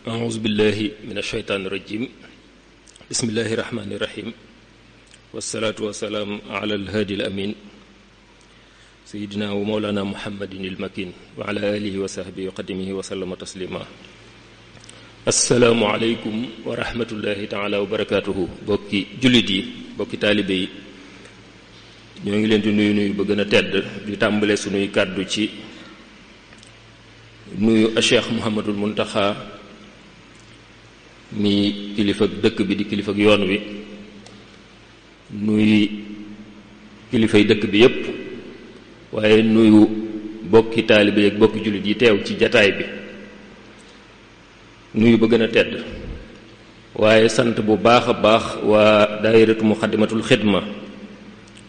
أعوذ بالله من الشيطان الرجيم بسم الله الرحمن الرحيم والصلاة والسلام على الهادي الأمين سيدنا ومولانا محمد المكين وعلى آله وصحبه وقدمه وسلم تسليما السلام عليكم ورحمة الله تعالى وبركاته بوكي جلدي بوكي طالبي ñoo ngi leen di nuyu ba gën a tedd di tàmbale sunuy kàddu ci nuyu Cheikh Mouhamadul Muntaxa mi kilifa dëkk bi di kilifa yoon wi nuyu kilifay dëkk bi yépp waaye nuyu bokki taalibe ak bokki jullit yi teew ci jataay bi nuyu ba gën a tedd waaye sant bu baax a baax waa daayiratu Muxaddamatul Xidma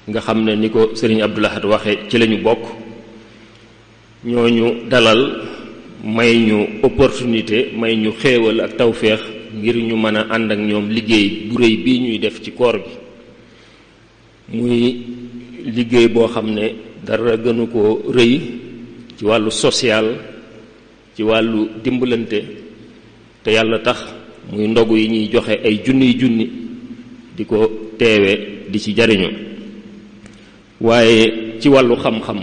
nga xam ne ni ko sëriñ Abdou Lahad waxe ci lañu bokk ñooñu dalal may ñu opportunité may ñu xéewal ak tawféex ngir ñu mën a ànd ak ñoom liggéey bu rëy bii ñuy def ci koor gi muy liggéey boo xam ne dara gënu ko rëy ci wàllu social ci wàllu dimbalante te yàlla tax muy ndogu yi ñuy joxe ay junni di ko teewe di ci jariñu waaye ci wàllu xam-xam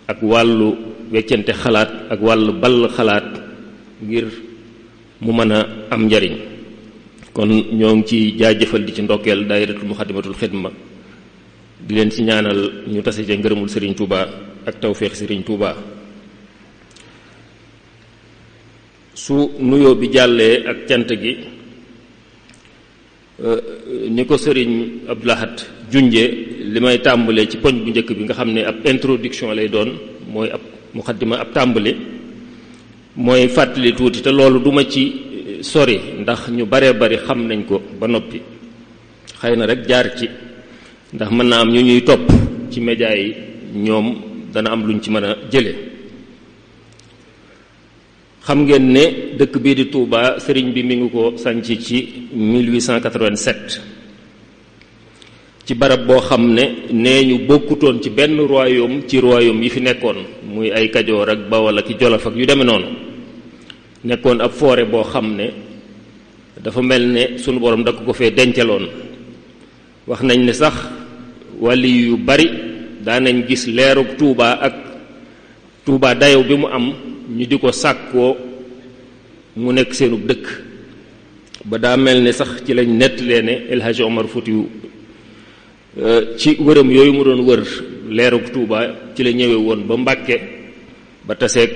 ak wàllu weccante xalaat ak wàllu ball xalaat ngir mu mën a am njariñ kon ñoo ngi ci jaajëfal di ci ndokkeel daayiratul Muxaddamatul Xidma di leen ci ñaanal ñu tase ca ngërëmul Serigne Touba ak tawféex Serigne Touba su nuyoo bi jàllee ak cant gi ni ko Serigne Abdou Lahad junje li may tàmbalee ci poñ bu njëkk bi nga xam ne ab introduction lay doon mooy ab muxaddima ab tàmbali mooy fàttali tuuti te loolu duma ci sori ndax ñu baree bari xam nañ ko ba noppi xëy na rek jaar ci ndax mën naa am ñu ñuy topp ci média yi ñoom dana am luñ ci mën a jële xam ngeen ne dëkk bii di Touba sëriñ bi mi ngi ko sanc ci 1887 ci barab boo xam ne nee ñu bokkutoon ci benn royaume ci royaume yi fi nekkoon muy ay Kajoor ak Bawol ak Jolof ak yu demee noonu nekkoon ab forêt boo xam ne dafa mel ne sunu borom da ko fee dencaloon wax nañ ne sax wàlli yu bari daanañ gis leerug Touba ak Touba dayow bi mu am ñu di ko sàkkoo mu nekk seenub dëkk ba daa mel ne sax ci lañ nettalee ne El Hadji Omar Foutiyou ci wëram yooyu mu doon wër leerug Touba ci la ñëwee woon ba Mbàkke ba taseeg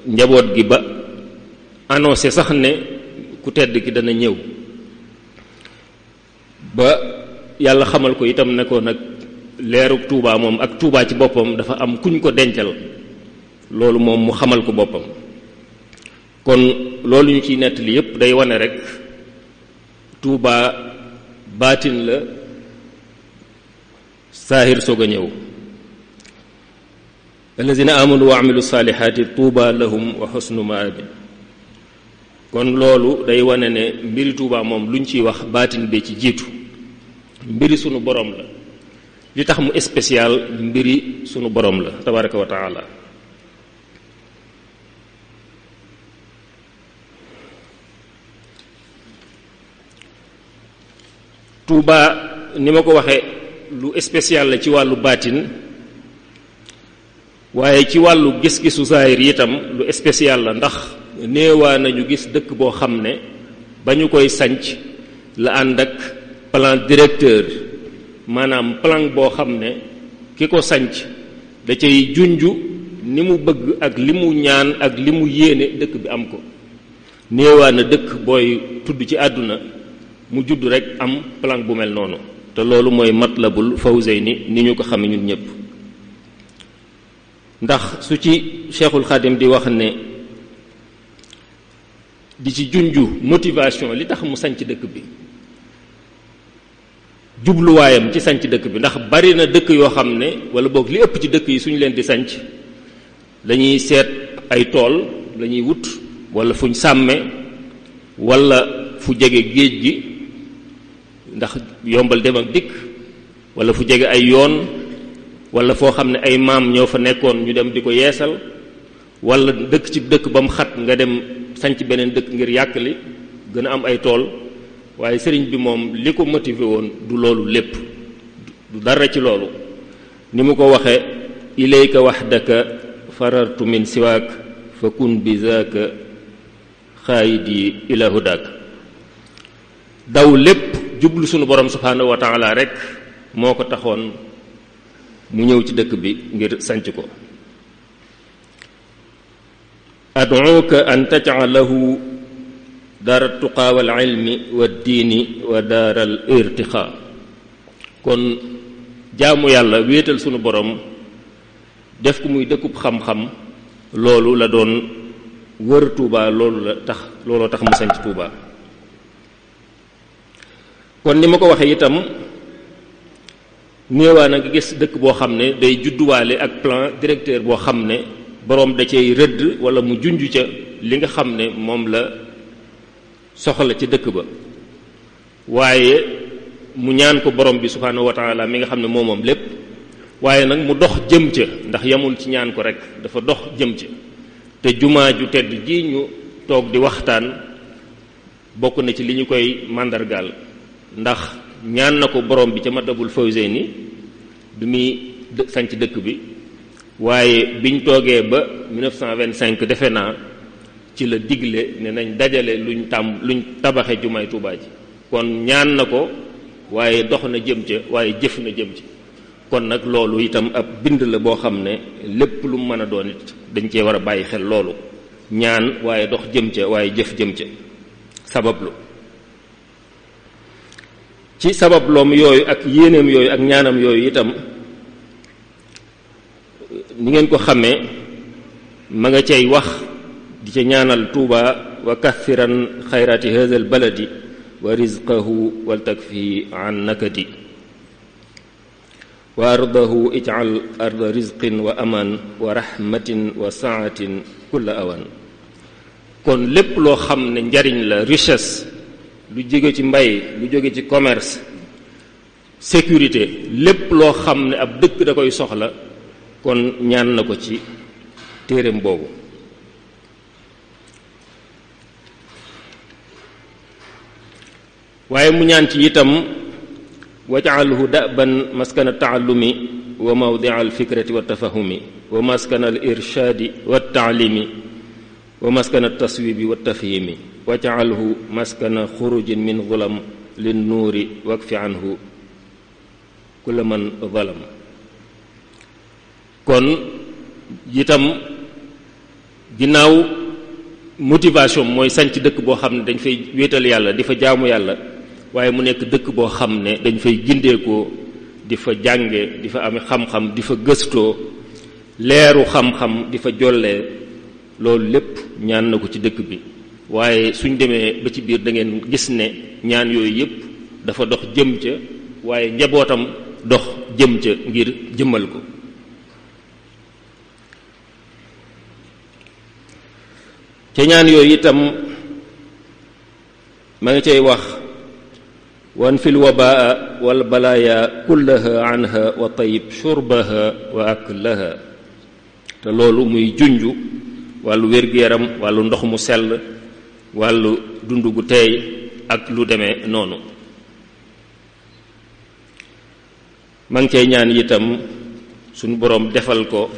njaboot gi ba annoncé sax ne ku tedd ki dana ñëw ba yàlla xamal ko itam ne ko nag leerug Touba moom ak Touba ci boppam dafa am kuñ ko dencal loolu moom mu xamal ko boppam kon loolu ñu ciy nettali yépp day wane rek Touba baatin la saahir soog a ñëw allazina amanu wa amilu salihati tuuba lahum wa husnu maabin kon loolu day wane ne mbiri Touba moom luñ ciy wax baatin bee ci jiitu mbiri sunu borom la li tax mu spécial mbiri sunu borom la tabaraka wa taala Touba ni ma ko waxee lu spécial la ci wàllu baatin waaye ci wàllu gis-gisu zahir itam lu spécial la ndax néewaa nañu gis dëkk boo xam ne ba ñu koy sanc la ànd ak plan directeur maanaam plan boo xam ne ki ko sanc da cay junju ni mu bëgg ak li mu ñaan ak li mu yéene dëkk bi am ko néewaa na dëkk booy tudd ci àdduna mu judd rek am plan bu mel noonu te loolu mooy Matlabul Fawzayni ni ñu ko xame ñun ñëpp ndax su ci Cheikhul Khadim di wax ne di ci junju motivation li tax mu sanc dëkk bi jubluwaayam ci sanc dëkk bi ndax bari na dëkk yoo xam ne wala boog li ëpp ci dëkk yi suñu leen di sanc dañuy seet ay tool lañuy wut wala fuñ sàmme wala fu jege géej gi ndax yombal dem ak dikk wala fu jege ay yoon wala foo xam ne ay maam ñoo fa nekkoon ñu dem di ko yeesal wala dëkk ci dëkk ba mu xat nga dem sanc beneen dëkk ngir yàkkali gën a am ay tool, waaye sëriñ bi moom li ko motivé woon du loolu lépp, du dara ci loolu. ni mu ko waxe ilayka wahdaka farartu min siwaak fa kun bi zaaka xaayidi ila hudaak. daw lépp jublu sunu borom subhaanahu wa taala rek moo ko taxoon mu ñëw ci dëkk bi ngir sanc ko. ad'uuka an taj'alahu daara tuqaa wal ilmi wa diini wa daaral irtiqaa. kon jaamu yàlla wéetal sunu borom def ko muy dëkkub xam-xam, loolu la doon wër Tuuba, looloo tax mu sanc Tuuba. kon ni ma ko waxee itam néewaa na nga gis dëkk boo xam ne day judduwaale ak plan directeur boo xam ne boroom da cay rëdd wala mu junj ca li nga xam ne moom la soxla ci dëkk ba, waaye mu ñaan ko borom bi subhaanahu wa taala mi nga xam ne moom lépp, waaye nag mu dox jëm ca, ndax yamul ci ñaan ko rek, dafa dox jëm ca. te jumaa ju tedd ji ñu toog di waxtaan bokk na ci li ñu koy màndargaal, ndax ñaan na ko borom bi ca Matlabul Fawzayni bi muy sanc dëkk bi, waaye biñ toogee ba 1925 defe naa ci la digle ne nañ dajale luñ tabaxe jumaay Tuubaa ji. kon ñaan na ko waaye dox na jëm ca, waaye jëf na jëm ci. kon nag loolu itam ab bind la boo xam ne lépp lu mën a doon it dañ cee war a bàyyi xel loolu, ñaan waaye dox jëm ca, waaye jëf jëm ca. sabablu ci sababloom yooyu ak yéeneem yooyu ak ñaanam yooyu itam ni ngeen ko xamee ma nga cay wax di ca ñaanal Tuuba wa kathiran xayraati hadha al baladi wa rizqahu wal takfi an nakadi wa ardahu ij'al arda rizqin wa aman wa rahmatin wa saatin kulla awan. kon lépp loo xam ne njariñ la, richesse, lu jóge ci mbay, lu jóge ci commerce, sécurité, lépp loo xam ne ab dëkk da koy soxla, kon ñaan na ko ci téereem boobu. waaye mu ñaan ci itam waj'alhu da'ban maskana ta'allumi wa mawdi'a al-fikrati wa tafahumi wa maskana al-irshadi wa ta'limi wa maskana at-taswibi wa tafhimi waj'alhu maskana khurujin min zulam lin-nuri wakfi anhu kulla man zalam. kon itam ginnaaw motivation mooy sanc dëkk boo xam ne dañ fay wéetal yàlla di fa jaamu yàlla, waaye mu nekk dëkk boo xam ne dañ fay gindeekoo, di fa jànge, di fa ame xam-xam, di fa gëstoo leeru xam-xam, di fa jollee. loolu lépp ñaan na ko ci dëkk bi, waaye suñ demee ba ci biir da ngeen gis ne ñaan yooyu yépp dafa dox jëm ca, waaye njabootam dox jëm ca ngir jëmmal ko. ca ñaan yooyu itam ma ngi cay wax wan fil wabaa wal balaaya kullaha anha wa tayyib shurbaha wa aklaha. te loolu muy junju wàllu wér-gu-yaram, wàllu ndox mu sell, wàllu dund gu teey ak lu demee noonu. ma ngi cay ñaan itam suñu boroom defal ko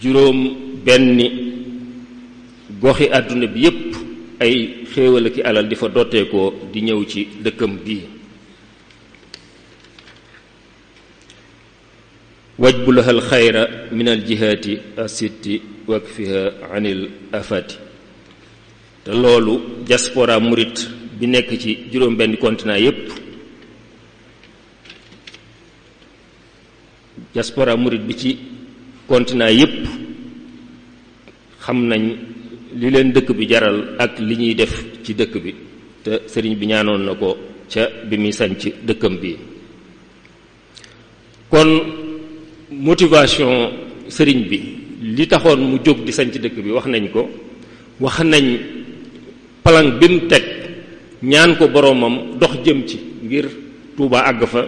juróom benni goxi àdduna bi yépp ay xéewal ki alal di fa dotteekoo di ñëw ci dëkkam bii. wajbu laha al xayra min al jihaati asitti wakfiha anil afati. te loolu diaspora murit bi nekk ci juróom benn continent yépp, diaspora murit bi ci continent yépp xam nañ li leen dëkk bi jaral ak li ñuy def ci dëkk bi, te sëriñ bi ñaanoon na ko ca bi muy sañc dëkkam bi. kon motivation sëriñ bi li taxoon mu jóg di sañc dëkk bi wax nañ ko, wax nañ plan bi mu teg, ñaan ko boroomam dox jëm ci ngir Tuuba àgg fa.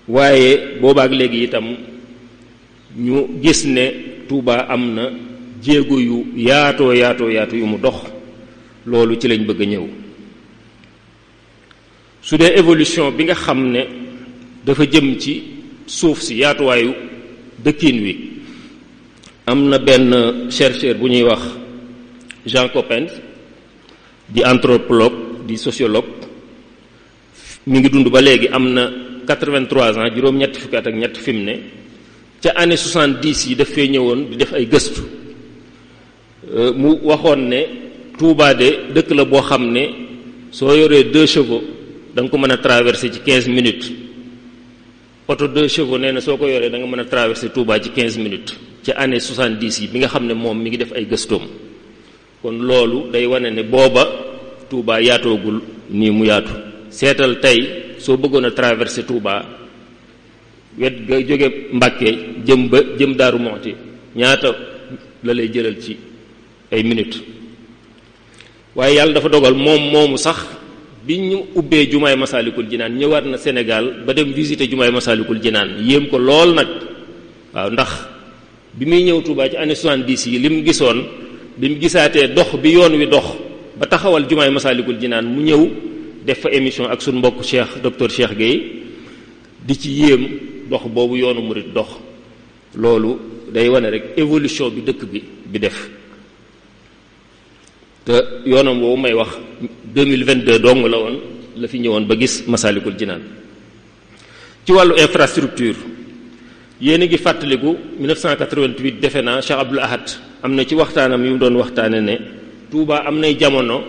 waaye boobaak léegi itam ñu gis ne Touba am na jéego yu yaatoo yu mu dox loolu ci lañ bëgg a ñëw. su dee évolution bi nga xam ne dafa jëm ci suuf si yaatuwaayu dëkkin wi am na benn chercheur bu ñuy wax Jean Coppens di anthropologue di sociologue mi ngi dund ba léegi am na 83 ans juróom-ñetti fukki at ak ñett fi mu ne ca année 70 yi daf fee ñëwoon di def ay gëstu mu waxoon ne Touba de dëkk la boo xam ne soo yoree 2 chevaux da nga ko mën a traverser ci 15 minutes oto 2 chevaux nee na soo ko yoree da nga mën a traverser Touba ci 15 minutes ca année 70 yi bi nga xam ne moom mi ngi def ay gëstoom kon loolu day wane ne booba Touba yaatoogul nii mu yaatu seetal tey soo bëggoon a traverser Touba wet ga jóge Mbàkke jëm Daaru Muxti ñaata la lay jëlal ci ay minutes waaye yàlla dafa dogal moomu sax bi ñu ubbee jumaay Masaalikul Jinaan ñëwaat na Sénégal ba dem visiter jumaay Masaalikul Jinaan yéem ko lool nag waaw ndax bi muy ñëw Touba ci année 70 yi li mu gisoon bi mu gisaatee dox bi yoon wi dox ba taxawal jumaay Masaalikul Jinaan mu ñëw def fa émission ak suñu mbokk docteur Cheikh Gueye di ci yéem dox boobu yoonu murit dox loolu day wane rek évolution bi dëkk bi def te yoonam boobu may wax 2022 dong la woon la fi ñëwoon ba gis Masaalikul Jinaan ci wàllu infrastructure yéen a ngi fàttaliku 1988 defe naa Cheikh Abdoul Ahad am na ci waxtaanam yu mu doon waxtaane ne Touba am nay jamono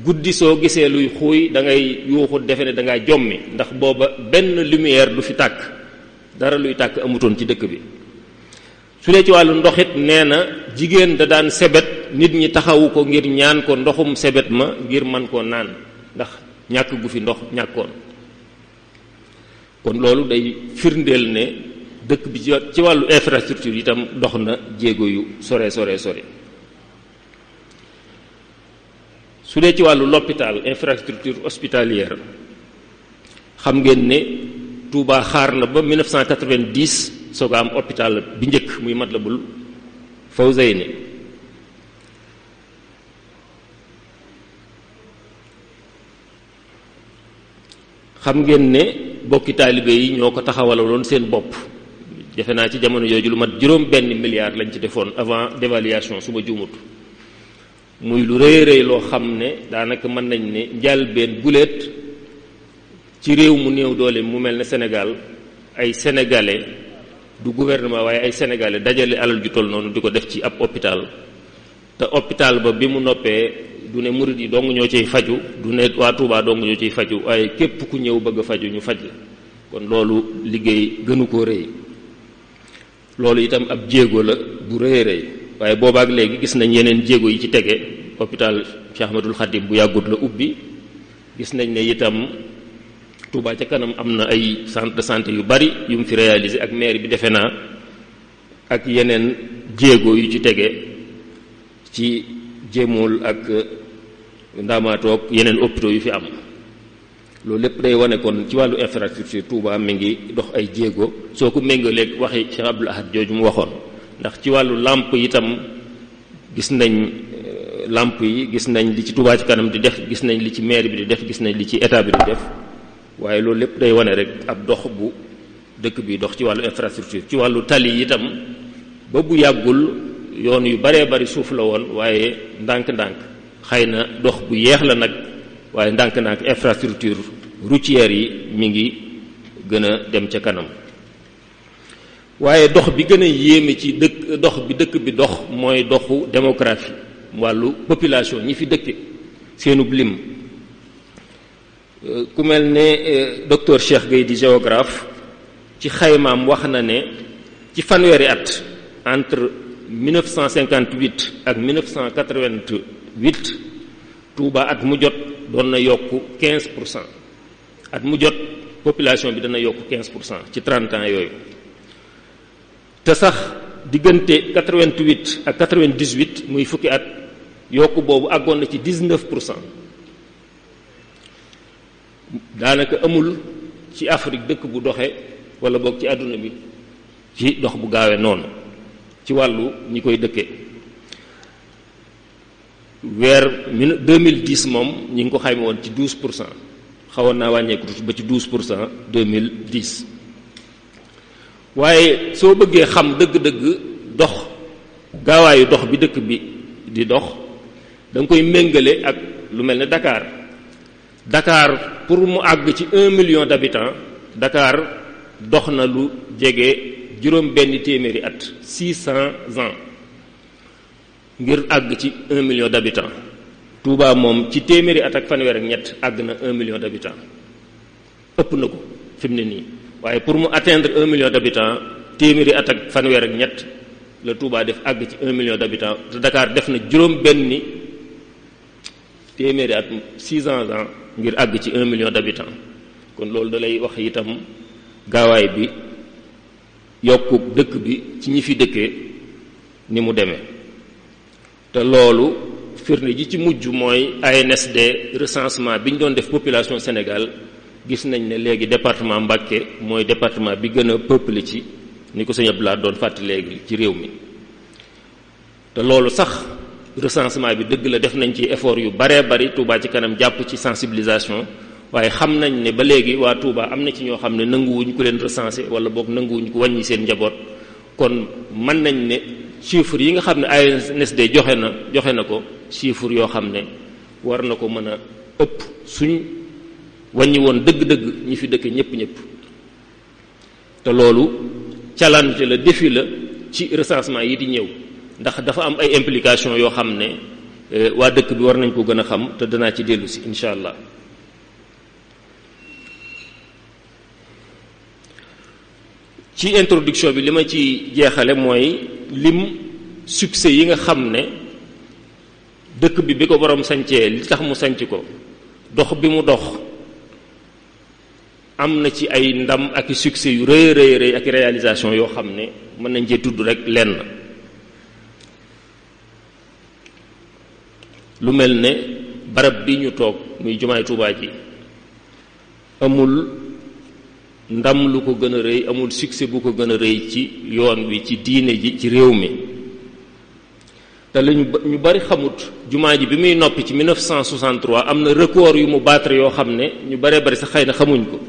guddi soo gisee luy xuuy da ngay yuuxu defe ne da ngaa jommi ndax booba benn lumière du fi tàkk dara luy tàkk amutoon ci dëkk bi su dee ci wàllu ndoxit nee na jigéen da daan sebet nit ñi taxawu ko ngir ñaan ko ndoxum sebet ma ngir man koo naan ndax ñàkk gu fi ndox ñàkkoon kon loolu day firndeel ne dëkk bi ci wàllu infrastructure itam dox na jéego yu sore su dee ci wàllu l'hôpital infrastructure hospitalière xam ngeen ne Touba xaar na ba 1990 soog a am hôpital bi njëkk muy Matlabul Fawzayni xam ngeen ne bokki taalibe yi ñoo ko taxawaloon seen bopp defe naa ci jamono jooju lu mat $1 milliard lañ ci defoon avant d'évaluation su ma juumut muy lu rëy loo xam ne daanaka mën nañ ne njàlbeen guléet ci réew mu néew doole mu mel ne Sénégal ay sénégalais du gouvernement waaye ay sénégalais dajale alal ju toll noonu di ko def ci ab hôpital te hôpital ba bi mu noppee du ne murid yi dong ñoo ciy faju du ne waa Touba dong ñoo ciy faju waaye képp ku ñëw bëgg a faju ñu faj la kon loolu liggéey gënu koo rëy loolu itam ab jéego la bu rëy waaye boobaak léegi gis nañ yeneen jéego yi ci tege hôpital Cheikh Ahmadul Khadim bu yàggut la ubbi gis nañ ne itam Touba ca kanam am na ay centre de santé yu bari yu mu fi réalisé ak maire bi defe naa ak yeneen jéego yu ci tege ci jéemool ak ndaamaatoog yeneen hôpitaux yu fi am loolu lépp day wane kon ci wàllu infrastructure Touba mi ngi dox ay jéego soo ko méngaleeg waxi Cheikh Abdoul Ahad jooju mu waxoon ndax ci wàllu làmp itam gis nañ làmp yi gis nañ li ci Touba ci kanam di def gis nañ li ci maire bi di def gis nañ li ci état bi di def waaye loolu lépp day wane rek ab dox bu dëkk bi dox ci wàllu infrastructure ci wàllu tali yi itam ba bu yàggul yoon yu baree bari suuf la woon waaye ndànk-ndànk xëy na dox bu yeex la nag waaye ndànk-ndànk infrastructure routière yi mi ngi gën a dem ca kanam waaye dox bi gën a yéeme ci dëkk bi dox mooy doxu démographie wàllu population ñi fi dëkke seenub lim ku mel ne docteur Cheikh Gueye di géographe ci xaymaam wax na ne ci fanweeri at entre 1958 ak 1988 Touba at mu jot doon na yokku 15% at mu jot population bi dana yokku 15% ci 30 ans yooyu te sax diggante 88 ak 98 muy fukki at yokku boobu àggoon na ci 19%. daanaka amul ci Afrique dëkk bu doxe wala boog ci àdduna bi ci dox bu gaawee noonu ci wàllu ñi koy dëkke weer 2010 moom ñi ngi ko xayma woon ci 12%, xawoon naa wàññeeku ba ci 12% 2010. waaye soo bëggee xam dëgg-dëgg dox gaawaayu dox bi dëkk bi di dox da nga koy méngale ak lu mel ne Dakar pour mu àgg ci 1 million d'habitants Dakar dox na lu jege juróom benn téeméeri at 600 ans ngir àgg ci 1 million d'habitants. Touba moom ci téeméeri at ak fanweer ak ñett àgg na 1 million d'habitants, ëpp na ko fi mu ne nii. waaye pour mu atteindre 1 million d'habitants téeméeri at ak fanweer ak ñett la Touba def àgg ci 1 million d'habitants te Dakar def na juróom benni téeméeri at 600 ans ngir àgg ci 1 million d'habitants. kon loolu da lay wax itam gaawaay bi yokku dëkk bi ci ñi fi dëkkee ni mu demee. te loolu firnde ji ci mujj mooy ANSD recensement bi ñu doon def population Sénégal gis nañ ne léegi département Mbacké mooy département bi gën a peuplé ci ni ko sëñ Abdoulaye doon fàttali léegi ci réew mi. te loolu sax recensement bi dëgg la def nañ ci effort yu baree bari Touba ci kanam jàpp ci sensibilisation, waaye xam nañ ne ba léegi waa Touba am na ci ñoo xam ne nanguwuñ ko leen recenser wala boog nanguwuñ ko wàññi seen njaboot. kon mën nañ ne chiffres yi nga xam ne ANSD joxe na ko chiffres yoo xam ne war na ko mën a ëpp suñ wàññi woon dëgg-dëgg ñi fi dëkk ñëpp. te loolu challenge la, défi la ci recensement yi di ñëw, ndax dafa am ay implications yoo xam ne waa dëkk bi war nañ ko gën a xam te danaa ci dellu si incha allah. ci introduction bi li ma ci jeexale mooy lim succès yi nga xam ne dëkk bi ko borom sancee li tax mu sanc ko, dox bi mu dox am na ci ay ndam ak i succès yu rëy ak i réalisation yoo xam ne mën nañ cee tudd rek lenn. lu mel ne barab bi ñu toog muy jumaay Tuubaa ji amul ndam lu ko gën a rëy, amul succès bu ko gën a rëy ci yoon wi, ci diine ji, ci réew mi. te lañu ñu bari xamut jumaa ji bi muy noppi ci 1963 am na record yu mu battre yoo xam ne ñu baree bari sax xëy na xamuñ ko.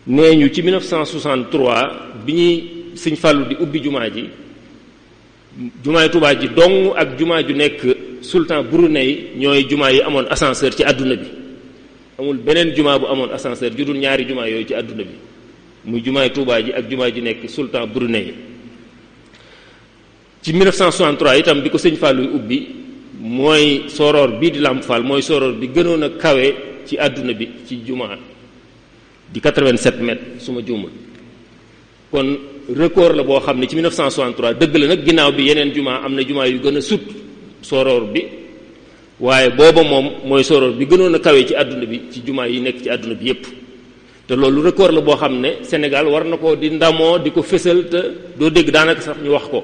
nee ñu ci 1963 bi ñuy Sëñ Fàllu di ubbi jumaa ji, jumaay Tuubaa ji dong ak jumaa ju nekk sultan Brunei ñooy jumaa yi amoon ascenseur ci àdduna bi. amul beneen jumaa bu amoon ascenseur ju dul ñaari jumaa yooyu ci àdduna bi, muy jumaay Tuubaa ji ak jumaa ji nekk sultan Brunei. ci 1963 itam bi ko Sëñ Fàllu ubbi mooy soroor bii di Lamp Fall mooy soroor bi gënoon a kawe ci àdduna bi ci jumaa di 87 mètres su ma juumul. kon record la boo xam ne ci 1963 dëgg la nag ginnaaw bi yeneen jumaa am na jumaa yu gën a sut soroor bi, waaye booba moom mooy soroor bi gënoon a kawe ci àdduna bi ci jumaa yi nekk ci àdduna bi yépp. te loolu record la boo xam ne Sénégal war na ko di ndamoo di ko fésal, te doo dégg daanaka sax ñu wax ko.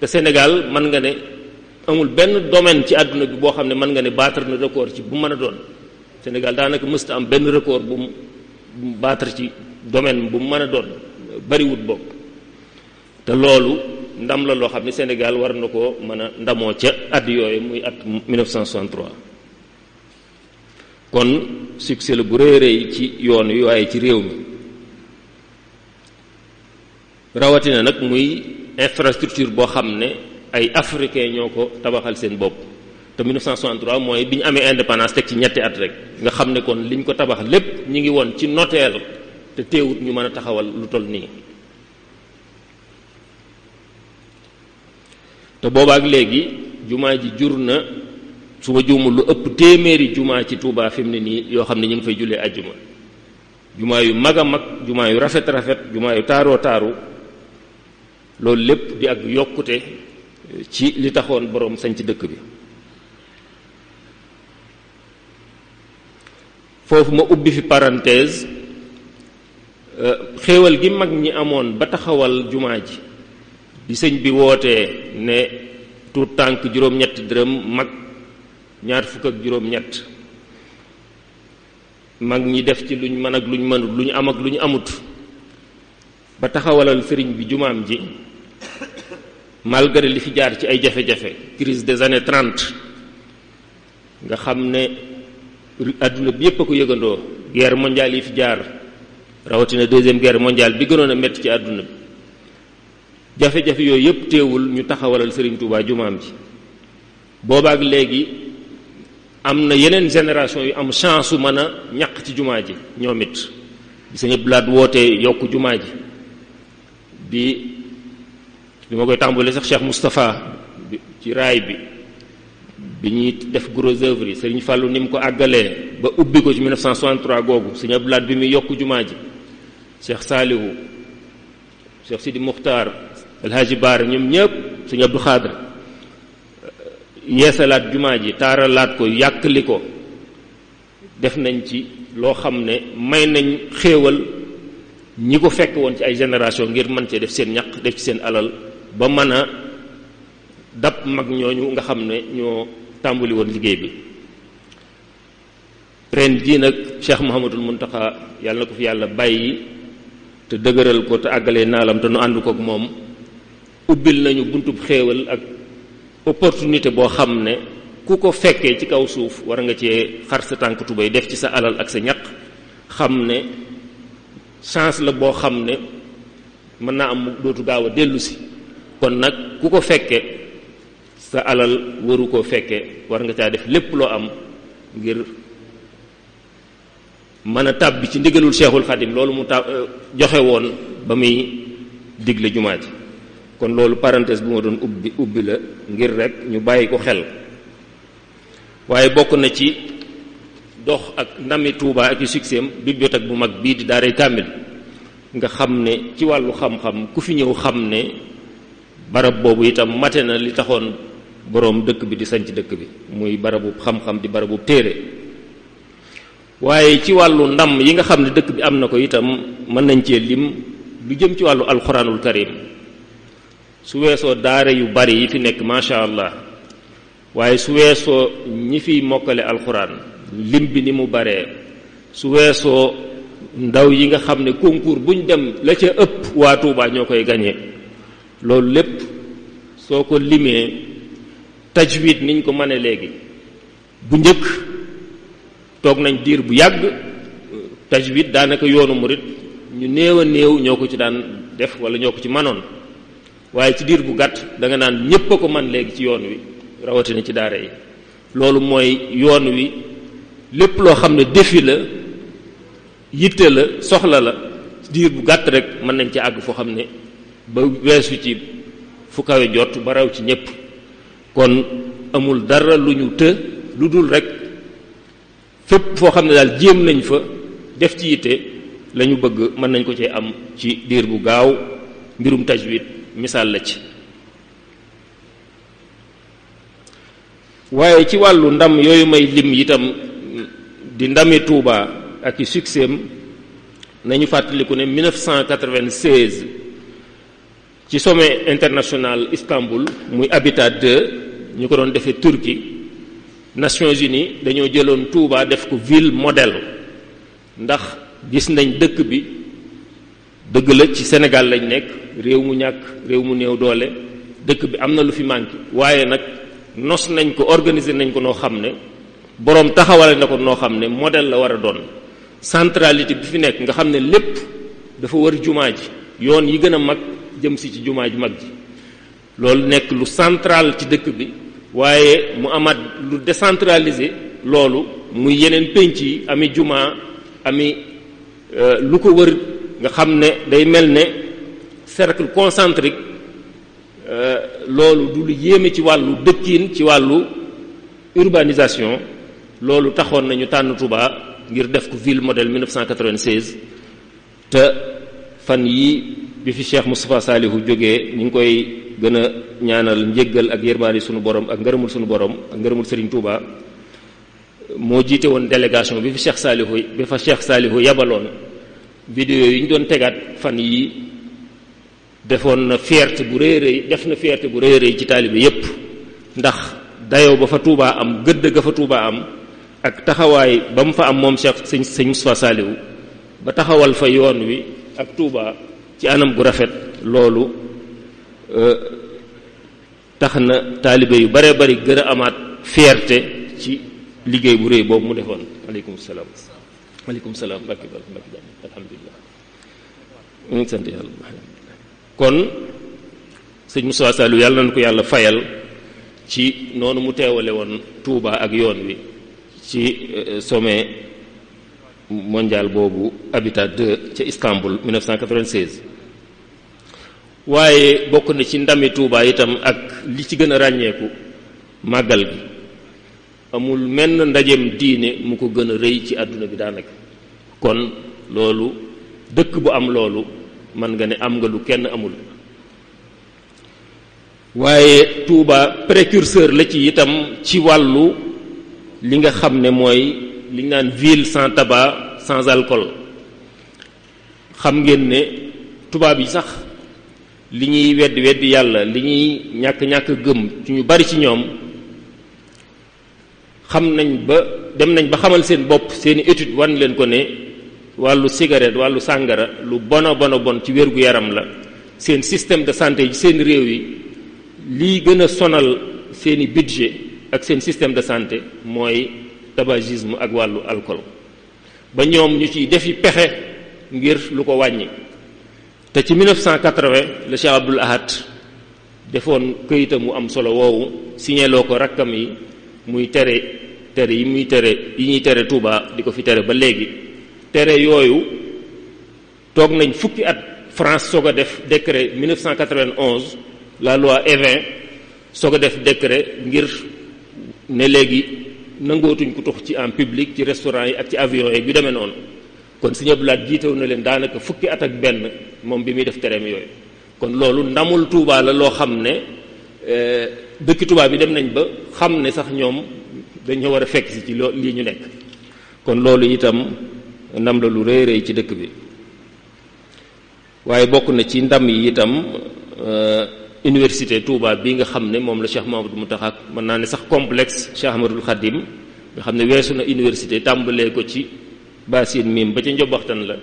te Sénégal mën nga ne amul benn domaine ci àdduna bi boo xam ne mën nga ne battre na record ci bu mën a doon. Sénégal daanaka mësta am benn record bu mu battre ci domaine bu mu mën a doon, bariwut bokk. te loolu ndam la loo xam ne Sénégal war na ko mën a ndamoo ca at yooyu muy at 1963. kon succès la bu rëy ci yoon wi waaye ci réew mi, rawatina nag muy infrastructure boo xam ne ay africain ñoo ko tabaxal seen bopp. te 1963 mooy bi ñu amee indépendance teg ci ñetti at rek nga xam ne kon liñ ko tabax lépp ñi ngi woon ci nooteel te teewut ñu mën a taxawal lu toll nii. te boobaak léegi jumaa ji jur na su ma juumul lu ëpp téeméeri jumaa ci Touba fi mu ne nii yoo xam ne ñu ngi fay jullee ajjuma. jumaa yu mag a mag, jumaa yu rafet, jumaa yu taaroo taaru, loolu lépp di ak yokkute ci li taxoon boroom sañ ci dëkk bi. foofu ma ubbi fi parenthèse, xéewal gi mag ñi amoon ba taxawal jumaa ji bi sëñ bi wootee ne tuut tànk juróom-ñetti dërëm, mag 20 mag ñi def ci luñ mën ak luñ mënut, lu ñu am ak lu ñu amut, ba taxawalal sëriñ bi jumaam ji. malgré li fi jaar ci ay jafe-jafe crise des années 30 nga xam ne adduna bi yépp a ko yëgandoo guerre mondiale yi fi jaar rawatina deuxième guerre mondiale bi gënoon a métti ci àdduna bi jafe-jafe yooyu yëpp teewul ñu taxawalal Serigne Touba jumaam ji boobaak léegi am na yeneen génération yu am chance su mën a ñaq ci jumaa ji ñoom it bi Sëñ Abdou Lahad wootee yokk jumaa ji bi ma koy tàmbalee sax Cheikh Moustapha ci raay bi ñuy def gros œuvre yi Serigne Fallou ni mu ko àggalee ba ubbi ko ci 1963 googu Sëñ Abdou Lahad bi muy yokk jumaa ji Cheikh Salihu Cheikh Sidi Muxtaar El Hadji Baar ñoom ñëpp Sëñ Abdou Khadre yeesalaat jumaa ji taaralaat ko yàkkali ko def nañ ci loo xam ne may nañ xéewal ñi ko fekk woon ci ay génération ngir mën cee def seen ñaq def ci seen alal ba mën a dab mag ñooñu nga xam ne ñoo tàmbali woon liggéey bi ren jii nag Cheikh Mouhamadul Mountakha yàlla na ko fi yàlla bàyyi te dëgëral ko te àggalee naalam te nu ànd ko ak moom ubbil nañu buntub xéewal ak opportunité boo xam ne ku ko fekkee ci kaw suuf war nga cee xar sa tànk tubéy def ci sa alal ak sa ñaq xam ne chance la boo xam ne mën naa am dootu gaaw a dellu si kon nag ku ko fekke sa alal waru koo fekke war nga caa def lépp loo am ngir mën a tàbbi ci ndigalul Cheikhul Khadim loolu mu joxe woon ba muy digle jumaa ji kon loolu parenthèse bu ma doon ubbi la ngir rek ñu bàyyi ko xel waaye bokk na ci dox ak ndami Touba ak i succès am bibliothèque bu mag bii di daaray Kaamil nga xam ne ci wàllu xam-xam ku fi ñëw xam ne barab boobu itam mate na li taxoon boroom dëkk bi di sanc dëkk bi muy barabu xam-xam di barabu téere waaye ci wàllu ndam yi nga xam ne dëkk bi am na ko itam mën nañ cee lim lu jëm ci wàllu alxuraanul karim su weesoo daare yu bari yi fi nekk macha allah waaye su weesoo ñi fiy mokkale alxuraan lim bi ni mu baree su weesoo ndaw yi nga xam ne concours buñ dem la ca ëpp waa Touba ñoo koy gañe loolu lépp soo ko limee tajwid niñ ko mëne léegi bu njëkk toog nañ diir bu yàgg tajwid daanaka yoonu murit ñu néew a néew ñoo ko ci daan def wala ñoo ko ci manoon waaye ci diir bu gàtt da nga naan ñépp a ko man léegi ci yoon wi rawatina ci daara yi loolu mooy yoon wi lépp loo xam ne défi la yitte la soxla la diir bu gàtt rek mën nañ ci àgg foo xam ne ba weesu ci fu kawe jot ba raw ci ñépp kon amul dara lu ñu të lu dul rek fépp foo xam ne daal jéem nañ fa def ci yitte la ñu bëgg mën nañ ko cee am ci diir bu gaaw mbirum tajwid misaal la ci waaye ci wàllu ndam yooyu may lim itam di ndami Touba ak i succès am nañu fàttaliku ne 1996 ci sommet international Istanbul muy Habitat 2 ñu ko doon defee Turquie Nations Unies dañoo jëloon Touba def ko ville modèle ndax gis nañ dëkk bi dëgg la ci Sénégal lañ nekk réew mu ñàkk réew mu néew doole dëkk bi am na lu fi manqué waaye nag nos nañ ko organiser nañ ko noo xam ne boroom taxawale na ko noo xam ne modèle la war a doon centralité bi fi nekk nga xam ne lépp dafa war jumaa ji yoon yi gën a mag jëm si ci jumaa ji mag ji loolu nekk lu central ci dëkk bi waaye mu amaat lu décentralisé loolu muy yeneen pénc yi ami jumaa ami lu ko wër nga xam ne day mel ne cercle concentrique loolu du lu yéeme ci wàllu dëkkiin ci wàllu urbanisation loolu taxoon nañu tànn Touba ngir def ko ville modèle 1996 te fan yi bi fi Cheikh Moustapha Salihu jógee ñu ngi koy gën a ñaanal njéggal ak yërmaani sunu borom ak ngërëmul sunu borom ak ngërëmul Serigne Touba moo jiite woon délégation bi fa Cheikh Salihu yabaloon vidéo yi ñu doon tegaat fan yi defoon na fierté bu rëy rëy def na fierté bu rëy rëy ci taalibe yépp ndax dayoo ba fa Touba am gëdd ga fa Touba am ak taxawaay ba mu fa am moom Cheikh sëñ Moustapha Salihu ba taxawal fa yoon wi ak Touba ci anam gu rafet loolu tax na taalibe yu bare bari gën a amaat fierté ci liggéey bu rëy boobu mu defoon. aleykum salaam barke alhamdulilah ñu ngi sant yàlla. kon sëñ Moussa Sallou yàlla na ko yàlla fayal ci noonu mu teewale woon Touba ak yoon wi ci sommet mondial boobu Habitat 2 ca Istanbul 1996. waaye bokk na ci ndami Touba itam ak li ci gën a ràññeeku màggal gi amul menn ndajeem diine mu ko gën a rëy ci àdduna bi daanaka. kon loolu dëkk bu am loolu man nga ne am nga lu kenn amul. waaye Touba précurseur la ci itam ci wàllu li nga xam ne mooy li ñu naan ville sans tabac sans alcool. xam ngeen ne tubaab yi sax li ñuy weddi yàlla li ñuy ñàkk gëm ci ñu bari ci ñoom dem nañ ba xamal seen bopp seeni étude wan leen ko ne wàllu cigarette wàllu sàngara lu bon ci wér-gu-yaram la. seen système de santé yi seen réew yi lii gën a sonal seeni budget ak seen système de santé mooy tabagisme ak wàllu alcool ba ñoom ñu ciy defi pexe ngir lu ko wàññi. te ci 1980 le Cheikh Abdoul Ahad defoon këyitam mu am solo woowu signéloo ko rakkam yi muy tere yi ñuy tere Touba di ko fi tere ba léegi. tere yooyu toog nañ fukki at France soog a def décret 1991 la loi Evin soog a def décret ngir ne léegi nangootuñ ko tux ci en public ci restaurant yi ak ci avion yi yu demee noonu. kon Sëñ Abdou Lahad jiitew na leen daanaka fukki at ak benn moom bi muy def tereem yooyu. kon loolu ndamul Touba la loo xam ne dëkki Touba bi dem nañ ba xam ne sax ñoom dañoo war a fekk si ci lii ñu nekk. kon loolu itam ndam la lu rëy rëy ci dëkk bi. waaye bokk na ci ndam yi itam université Touba bi nga xam ne moom la Cheikh Mouhamadou Mountakha mën naa ne sax complexe Cheikh Ahmadoul Khadim nga xam ne weesu na université tàmbalee ko ci Bassine Mim ba ca Njobaxtan la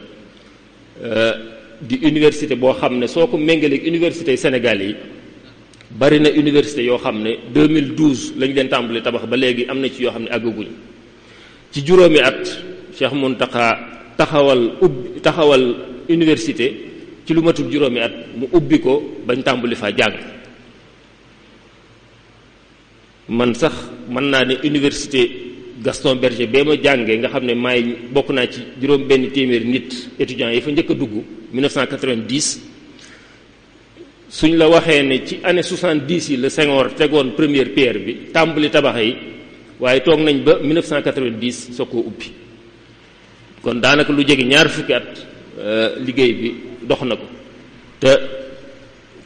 di université boo xam ne soo ko méngaleeg université Sénégal yi bari na université yoo xam ne 2012 lañ leen tàmbalee tabax ba léegi am na ci yoo xam ne àggaguñ. ci juróomi at Cheikh Mountakha taxawal université ci lu matul juróomi at mu ubbi ko bañ tàmbali faa jàng. man sax mën naa ne université Gaston Berger bee ma jàngee nga xam ne bokk naa ci juróom benn téeméeri nit étudiants yi fa njëkk a dugg 1990 suñ la waxee ne ci année 70 yi la Senghor tegoon première pierre bi tàmbali tabax yi waaye toog nañ ba 1990 soo koo ubbi. kon daanaka lu jege ñaar fukki at liggéey bi dox na ko te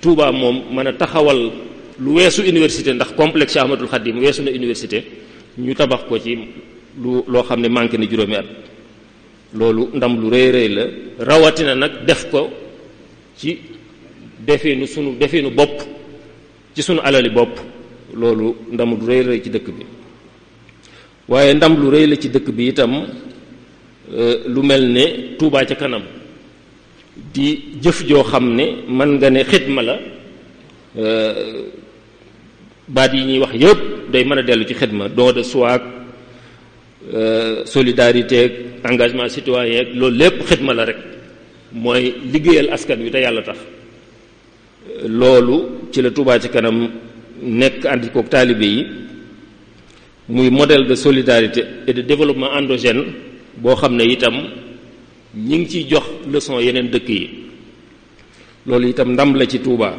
Touba moom mën a taxawal lu weesu université ndax complexe Ahmadoul Khadim weesu na université ñu tabax ko ci loo xam ne manqué na juróomi at. loolu ndam lu rëy rëy la rawatina nag def ko ci defeenu bopp ci sunu alali bopp loolu ndam lu rëy rëy ci dëkk bi. waaye ndam lu rëy la ci dëkk bi itam lu mel ne Touba ca kanam di jëf joo xam ne mën nga ne xidma la baat yi ñuy wax yëpp day mën a dellu ci xidma don de soi solidarité ak engagement citoyen ak loolu lépp xidma la rek mooy liggéeyal askan wi te yàlla tax. loolu ci la Touba ca kanam nekk àndi kook taalibe yi muy modèle de solidarité et de développement endogène boo xam ne itam ñi ngi ciy jox leçon yeneen dëkk yi. loolu itam ndam la ci Touba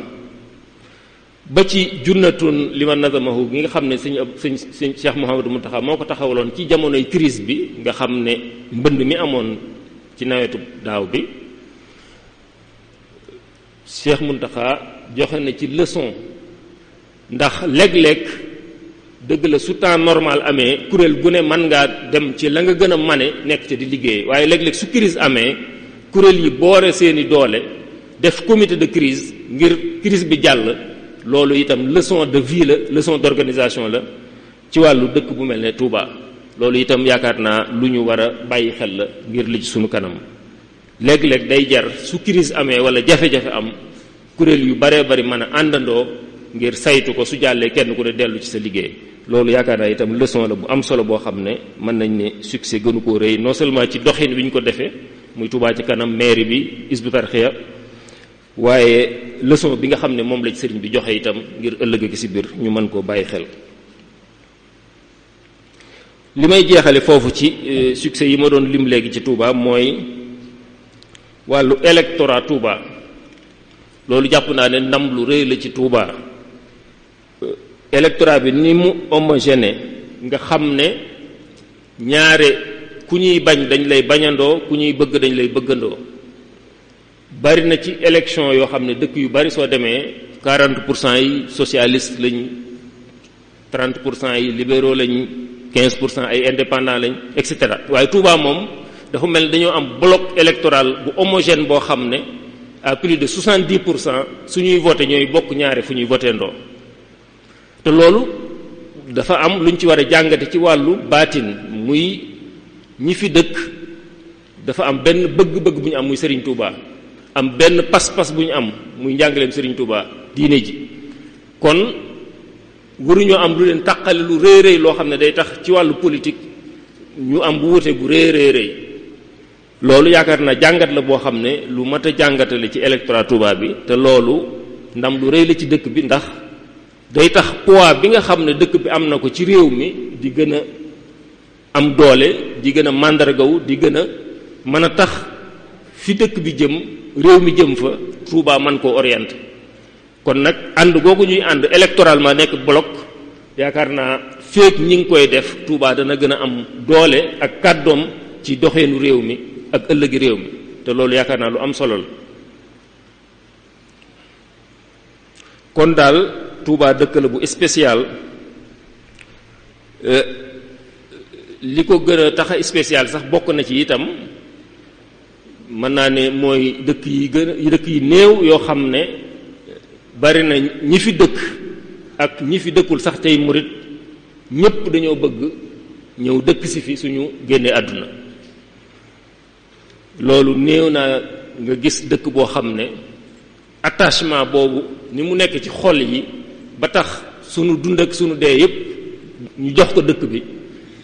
ba ci junnatun liman nazamahu gi nga xam ne sëñ Cheikh Mouhamadou Mountakha moo ko taxawaloon ci jamonoy crise bi nga xam ne mbënd mi amoon ci nawetu daaw bi Cheikh Mountakha joxe na ci leçon ndax léeg-léeg dëgg la su temps normal amee kuréel gu ne mën ngaa dem ci la nga gën a mane nekk ci di liggéey waaye léeg-léeg su crise amee kuréel yi boore seeni doole def comité de crise ngir crise bi jàll. loolu itam leçon de vie la leçon d'organisation la ci wàllu dëkk bu mel ne Touba. loolu itam yaakaar naa lu ñu war a bàyyi xel la ngir li ci sunu kanam léeg-léeg day jar su crise amee wala jafe-jafe am kuréel yu baree bari mën a àndandoo ngir saytu ko su jàllee kenn ku ne dellu ci sa liggéey. loolu yaakaar naa itam leçon la bu am solo boo xam ne mën nañ ne succès gënu koo rëy non seulement ci doxin wi ñu ko defee muy Touba ci kanam mairie bi Hizbut Tarqiyyah waaye leçon bi nga xam ne moom la ci sëriñ bi joxe itam ngir ëllëg gi ci biir ñu mën koo bàyyi xel. li may jeexale foofu ci succès yi ma doon lim léegi ci Touba mooy wàllu électorat Touba loolu jàpp naa ne ndam lu rëy la ci Touba. électorat bi ni mu homogène nga xam ne ñaare ku ñuy bañ dañ lay bañandoo ku ñuy bëgg dañ lay bëggandoo bari na ci élection yoo xam ne dëkk yu bari soo demee 40% yi socialiste lañ 30% yi libéraux lañ 15% ay indépendant lañ et cetera waaye Touba moom dafa mel dañoo am bloc électoral bu homogène boo xam ne à plus de 70% suñuy voté ñooy bokk ñaare fu ñuy voté ndoo te loolu dafa am luñ ci war a jàngate ci wàllu baatin muy ñi fi dëkk dafa am benn bëgg-bëgg bu ñu am muy Serigne Touba am benn pas-pas bu ñu am muy njàngaleem Serigne Touba diine ji kon waruñoo am lu leen taqale lu rëy rëy loo xam ne day tax ci wàllu politique ñu am bu wute bu rëy rëy rëy loolu yaakaar naa jàngat la boo xam ne lu mat a jàngatale ci électorat Touba bi te loolu ndam lu rëy la ci dëkk bi ndax day tax poids bi nga xam ne dëkk bi am na ko ci réew mi di gën a am doole di gën a màndargawu di gën a mën a tax fi dëkk bi jëm réew mi jëm fa Touba man koo orienté kon nag ànd googu ñuy ànd électoralement nekk bloc yaakaar naa féeg ñi ngi koy def Touba dana gën a am doole ak kàddoom ci doxeenu réew mi ak ëllëgi réew mi te loolu yaakaar naa lu am solo la kon daal Touba dëkk la bu spécial li ko gën a tax a spécial sax bokk na ci itam mën naa ne mooy dëkk yi néew yoo xam ne bari na ñi fi dëkk ak ñi fi dëkkul sax tey murit ñépp dañoo bëgg ñëw dëkk si fi suñu génnee àdduna loolu néew naa nga gis dëkk boo xam ne attachement boobu ni mu nekk ci xol yi ba tax sunu dund ak sunu dee yépp ñu jox ko dëkk bi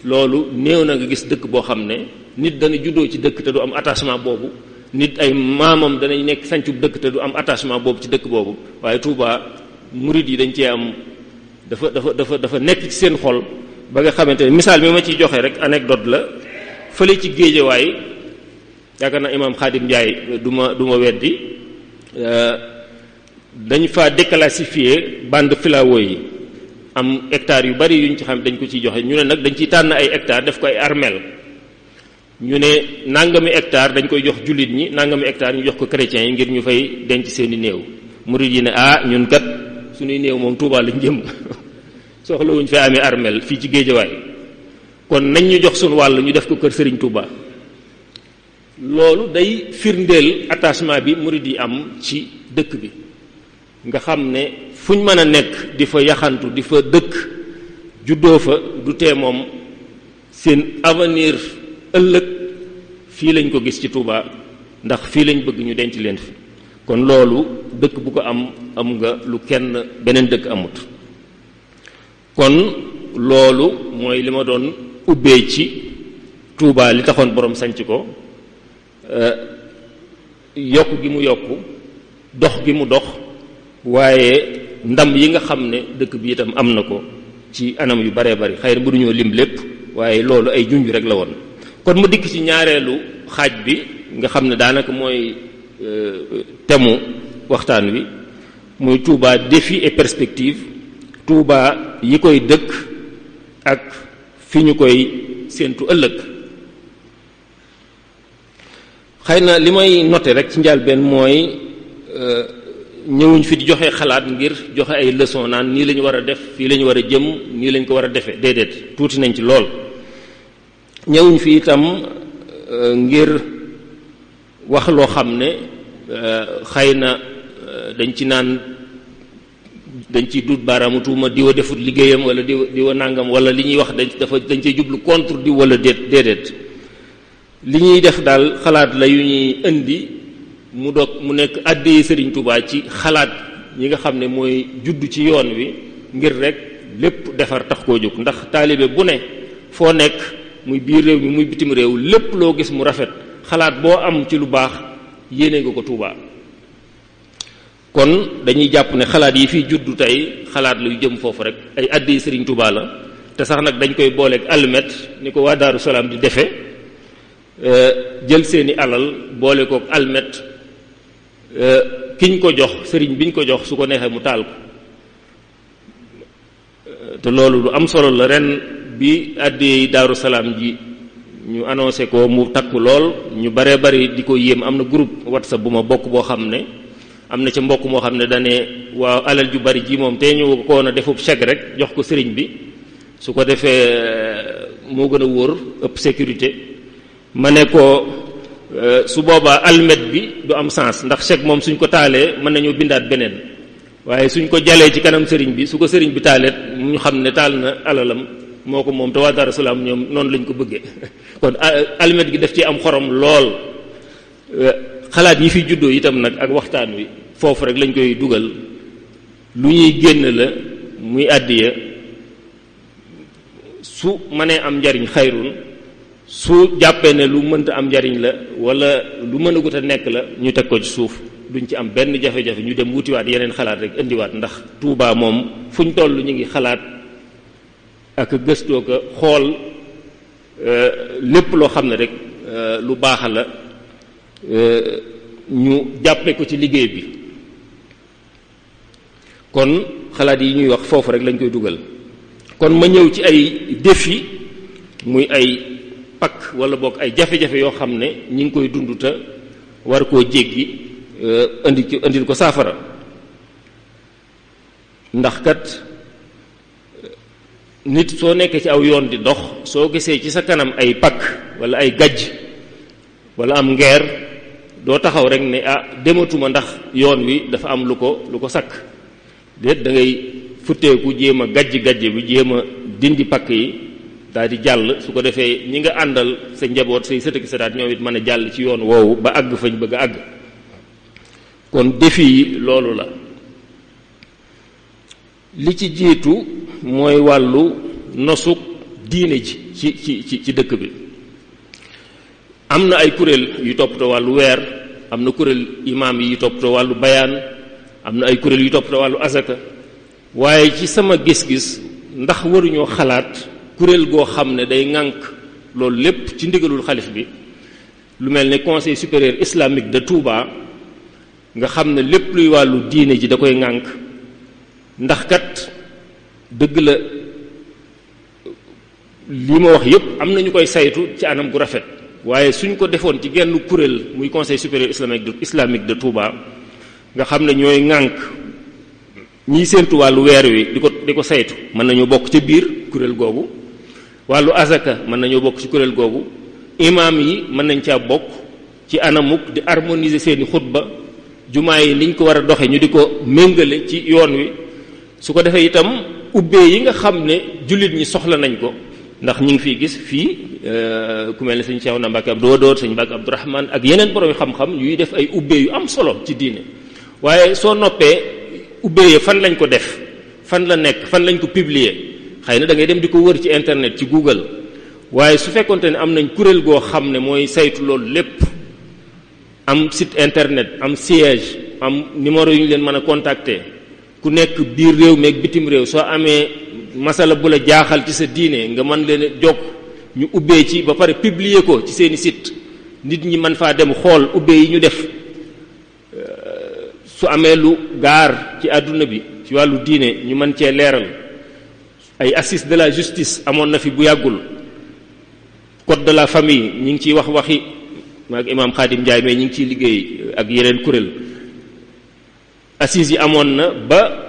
loolu néew na nga gis dëkk boo xam ne nit dana juddoo ci dëkk te du am attachement boobu nit ay maamam danañ nekk sancub dëkk te du am attachement boobu ci dëkk boobu waaye Touba murid yi dañ cee am dafa nekk ci seen xol ba nga xamante ne misaal mi ma ciy joxe rek anecdote la fële ci Géejawaay yaakaar naa imaam Xaadim Njaay du ma weddi dañ fa déclassifier bande filao yi am hectares yu bari yuñ ci xam dañ ko ciy joxe ñu ne nag dañ ciy tànn ay hectares def ko ay armeel ñu ne nangami hectare dañ koy jox jullit ñi nangami hectare ñu jox ko chrétiens yi ngir ñu fay denc seeni néew murid yi ne ñun kat suñuy néew moom Touba lañ jëm soxlawuñ fay amee armeel fii ci Géejawaay kon nañ ñu jox suñu wàll ñu def ko kër Serigne Touba loolu day firndeel attachement bi murid yi am ci dëkk bi nga xam ne fuñ mën a nekk di fa yaxantu di fa dëkk juddoo fa du tee moom seen avenir ëllëg fii lañ ko gis ci Touba ndax fii lañ bëgg ñu denc leen fi kon loolu dëkk bu ko am nga lu kenn beneen dëkk amut kon loolu mooy li ma doon ubbee ci Touba li taxoon borom sanc ko yokk gi mu yokk dox gi mu dox waaye ndam yi nga xam ne dëkk bi itam am na ko ci anam yu baree bari xëy na mënuñoo lim lépp waaye loolu ay junj rek la woon kon ma dikk ci ñaareelu xaaj bi nga xam ne daanaka mooy temu waxtaan wi muy Touba défi et perspective Touba yi koy dëkk ak fi ñu koy séentu ëllëg xëy na li may noter rek ci njëlbéen mooy ñëwuñ fi di joxe xalaat ngir joxe ay leçon naan nii la ñu war a def fii la ñu war a jëm nii lañ ko war a defee déedéet tuuti nañ ci lool ñëwuñ fi itam ngir wax loo xam ne xëy na dañ ci naan dañ ciy dut baaraamu tuuma diwa defut liggéeyam wala diwa nàngam wala li ñuy wax dañ cay jublu contre di wala déedéet li ñuy def daal xalaat la yu ñuy indi mu nekk àddee Serigne Touba ci xalaat ñi nga xam ne mooy judd ci yoon wi ngir rek lépp defar tax koo jóg. ndax taalibe bu ne foo nekk muy biir réew mi muy bitim réew lépp loo gis mu rafet xalaat boo am ci lu baax yéene nga ko Touba. kon dañuy jàpp ne xalaat yi fiy juddu tey xalaat luy jëm foofu rek ay addi Serigne Touba la te sax nag dañ koy booleeg almet ni ko waa Daaru Salaam di defe jël seeni alal boole kook almet kiñ ko jox sëriñ biñ ko jox su ko neexee mu taal ko te loolu lu am solo la. ren bi addi Daaru Salaam ji ñu annoncé ko mu takku lool ñu baree bari di ko yéem. am na groupe WhatsApp bu ma bokk boo xam ne am na ca mbokk moo xam ne dane waaw alal ju bari ji moom te ñu ko woon a defub chèque rek jox ko sëriñ bi su ko defee moo gën a wóor ëpp sécurité. ma ne ko su boobaa almet bi du am sens ndax chèque moom suñ ko taalee mën nañoo bindaat beneen waaye suñ ko jalee ci kanam sëriñ bi su ko sëriñ bi taalee ñu xam ne taal na alalam moo ko moom te waa Daaru Salaam ñoom noonu lañ ko bëggee. kon almet gi daf ci am xorom lool. xalaat yi fi juddoo itam nag ak waxtaan wi foofu rek lañ koy dugal lu ñuy génn la muy àddiya su mënee am njariñ xayrun su jàppee ne lu mënta am njariñ la wala lu mën a gut a nekk la ñu teg ko ci suuf duñ ci am benn jafe-jafe ñu dem wutiwaat yeneen xalaat rek indiwaat. ndax Touba moom fuñ toll ñu ngi xalaat ak gëstoo ko xool lépp loo xam ne rek lu baax la ñu jàppe ko ci liggéey bi. kon xalaat yi ñuy wax foofu rek lañ koy dugal. kon ma ñëw ci ay défi muy ay pakk wala boog ay jafe-jafe yoo xam ne ñi ngi koy dund te war koo jéggi indil ko saafara. ndax kat nit soo nekkee ci aw yoon di dox soo gisee ci sa kanam ay pakk wala ay gajj wala am ngeer doo taxaw rek ne dematuma ndax yoon wi dafa am lu ko sakk déet da ngay futteeku jéem a gajj bi jéem a dindi pakk yi daal di jàll. su ko defee ñi nga àndal sa njaboot say sëtëki sëtaat ñoom it mën a jàll ci yoon woowu ba àgg fañ bëgg a àgg. kon défi yi loolu la. li ci jiitu mooy wàllu nosuk diine ji ci dëkk bi. am na ay kuréel yu toppatoo wàllu weer, am na kuréel imaam yi toppatoo wàllu bayaan, am na ay kuréel yu toppatoo wàllu azaka. waaye ci sama gis-gis ndax waruñoo xalaat kuréel goo xam ne day ŋànk loolu lépp ci ndigalul xalif bi, lu mel ne conseil supérieur islamique de Touba, nga xam ne lépp luy wàllu diine ji da koy ŋànk. ndax kat dëgg la li ma wax yépp am na ñu koy saytu ci anam gu rafet, waaye suñ ko defoon ci genn kuréel muy conseil supérieur islamique de Touba, nga xam ne ñooy ŋànk ñiy séentu wàllu weer wi di ko saytu, mën nañoo bokk ca biir kuréel googu. wàllu azaka mën nañoo bokk ci kuréel googu. imaam yi mën nañ caa bokk ci anamuk di harmoniser seeni xutba, jumaa yi niñ ko war a doxe ñu di ko méngale ci yoon wi. su ko defee itam ubbee yi nga xam ne jullit ñi soxla nañ ko, ndax ñu ngi fiy gis fii ku mel ne sëñ Cheikhouna Mbacké Abdou Wadoud, sëñ Mbacké Abdourahmane ak yeneen borom xam-xam yuy def ay ubbee yu am solo ci diine. waaye soo noppee ubbee fan lañ ko def, fan la nekk, fan lañ ko publier, xëy na da ngay dem di ko wër ci internet ci Google. waaye su fekkonte ne am nañ kuréel goo xam ne mooy saytu loolu lépp, am site internet, am siège, am numéro yu ñu leen mën a contacter, ku nekk biir réew mi ak bitim réew soo amee masala bu la jaaxal ci sa diine nga mën leen jokk ñu ubbee ci ba pare publier ko ci seeni site, nit ñi mën faa dem xool ubbee yi ñu def. su amee lu gaar ci àdduna bi ci wàllu diine ñu mën cee leeral. ay assises de la justice amoon na fi bu yàggul. code de la famille ñi ngi ciy waxi maag imaam Khadim Ndiaye mais ñi ngi ciy liggéey ak yeneen kuréel. assises yi amoon na ba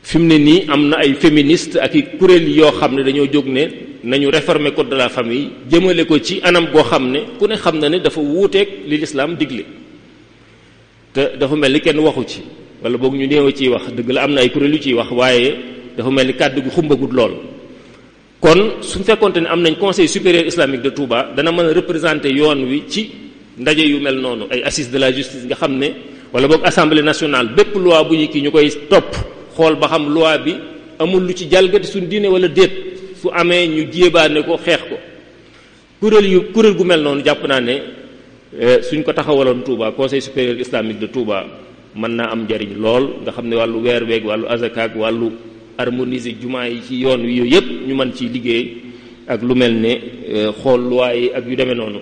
fi mu ne nii am na ay féministes ak i kuréel yoo xam ne dañoo jóg ne nañu réformer code de la famille jëmale ko ci anam goo xam ne ku ne xam na ne dafa wuuteeg li lislaam digle. te dafa mel ni kenn waxu ci, wala boog ñu néew ciy wax. dëgg la am na ay kuréel yu ciy wax, waaye dafa mel ni kàddu gi xumbagut lool. kon suñ fekkonte ne am nañ conseil supérieur islamique de Touba, dana mën a représenter yoon wi ci ndaje yu mel noonu, ay assises de la justice nga xam ne wala boog assemblée nationale bépp loi bu ñu kii ñu koy topp xool ba xam loi bi amul lu ci jalgati suñ diine wala déet, su amee ñu jéebaane ko xeex ko. kuréel gu mel noonu jàpp naa ne suñ ko taxawaloon Touba conseil supérieur islamique de Touba mën naa am njariñ lool, nga xam ne wàllu weer weeg wàllu azakaak wàllu harmoniser jumaa yi ci yoon wi yooyu yëpp ñu mën ci liggéey ak lu mel ne xool loi yi ak yu demee noonu,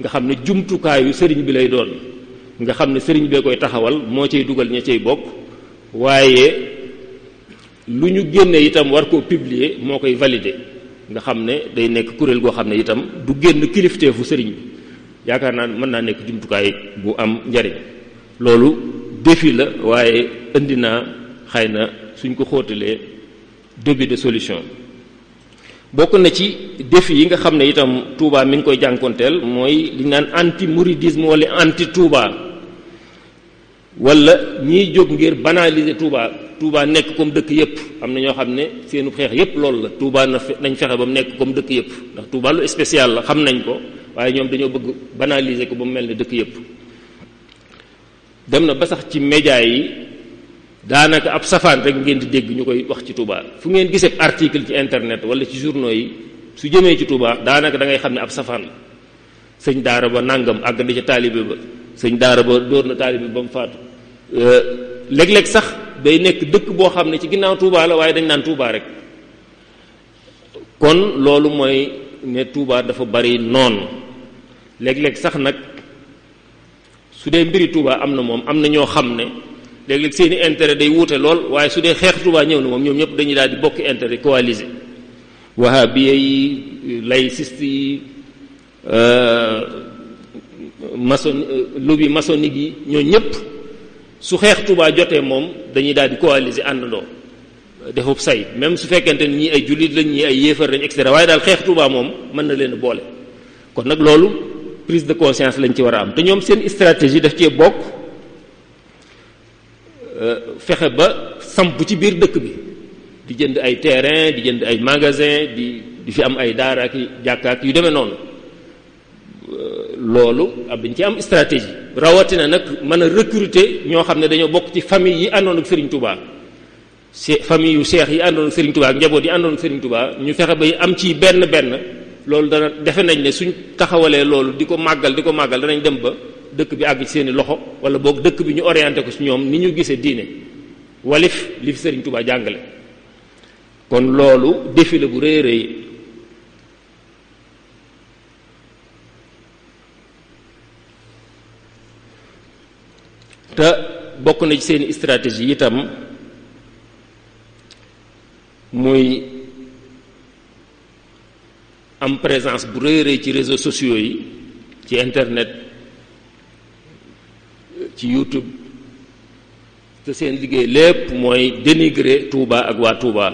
nga xam ne jumtukaayu sëriñ bi lay doon, nga xam ne sëriñ bee koy taxawal moo cay dugal ña cay bokk, waaye lu ñu génne itam war koo publier moo koy valider, nga xam ne day nekk kuréel goo xam ne itam du génn kilifteefu sëriñ bi. yaakaar naa mën naa nekk jumtukaay bu am njariñ. loolu défi la, waaye indi naa xëy na suñ ko xóotalee début de solution. bokk na ci défi yi nga xam ne itam Touba mi ngi koy jànkonteel mooy li ñu naan anti mouridisme wala anti Touba, wala ñiy jóg ngir banaliser Touba nekk comme dëkk yëpp. am na ñoo xam ne seenu xeex yëpp loolu la, Touba nañ fexe ba mu nekk comme dëkk yëpp, ndax Touba lu spécial la xam nañ ko, waaye ñoom dañoo bëgg banaliser ko ba mu mel ne dëkk yëpp. dem na ba sax ci média yi daanaka ab safaan rek ngeen di dégg ñu koy wax ci Touba. fu ngeen gisee article ci internet wala ci journaux yi su jëmee ci Touba daanaka da ngay xam ne ab safaan la. sëñ daara ba nangam àgg na ca taalibe ba, sëñ daara ba dóor na taalibe ba mu faatu. léeg-léeg sax day nekk dëkk boo xam ne ci ginnaaw Touba la, waaye dañ naan Touba rek. kon loolu mooy ne Touba dafa bari noonu. léeg-léeg sax nag su dee mbiri Touba am na moom am na ñoo xam ne léeg-léeg seeni intérêt day wuute lool, waaye su dee xeex Touba ñëw na moom ñoom ñëpp dañuy daal di bokk intérêt coalisé. wahabiya yi, laïciste yi, lobby maçonnique yi, ñoo ñëpp su xeex Touba jotee moom dañuy daal di coalisé àndandoo defub say, même su fekkente ne ñii ay jullit lañ ñii ay yéefar lañ et cetera, waaye daal xeex Touba moom mën na leen a boole. kon nag loolu prise de conscience lañ ci war a am, te ñoom seen stratégie daf cee bokk fexe ba samp ci biir dëkk bi di jënd ay terrain, di jënd ay magasin, di fi am ay daara ak jàkka ak yu demee noonu. loolu dañ ci am stratégie, rawatina nag mën a recruter ñoo xam ne dañoo bokk ci famille yi àndoon ak Serigne Touba, famille yu cheikh yi àndoon ak Serigne Touba ak njaboot yi àndoon ak Serigne Touba, ñu fexe ba am ci benn. loolu dana defe nañ ne suñ taxawalee loolu di ko màggal danañ dem ba dëkk bi àgg ci seeni loxo, wala boog dëkk bi ñu orienté ko ci ñoom ni ñu gisee diine walif li fi Serigne Touba jàngale. kon loolu défi la bu rëy rëy. te bokk na ci seeni stratégie itam muy am présence bu rëy rëy ci réseaux sociaux yi, ci internet, ci YouTube, te seen liggéey lépp mooy dénigrer Touba ak waa Touba,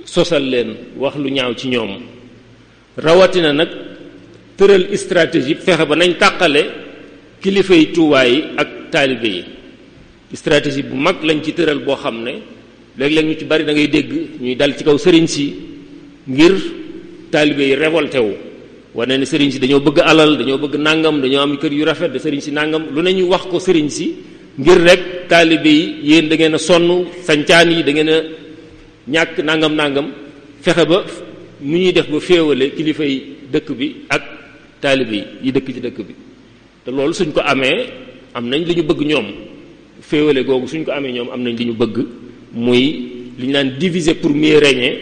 sosal leen, wax lu ñaaw ci ñoom. rawatina nag tëral stratégie fexe ba nañ tàqale kilifa yi Touba yi ak taalibe yi. stratégie bu mag lañ ci tëral boo xam ne léeg-léeg ñu ci bari da ngay dégg ñuy dal ci kaw sëriñ si ngir taalibe yi révolté wu, wane ne sëriñ si dañoo bëgg alal, dañoo bëgg nangam, dañoo am kër yu rafet de sëriñ si nangam, lu ne ñu wax ko sëriñ si ngir rek taalibe yi yéen da ngeen a sonn, sancaan yi da ngeen a ñàkk nangam fexe ba nu ñuy def ba féewale kilifa yi dëkk bi ak taalibe yi dëkk ci dëkk bi. te loolu suñ ko amee am nañ li ñu bëgg ñoom, féewale googu suñ ko amee ñoom am nañ li ñu bëgg, muy li ñu naan diviser pour mieux régner,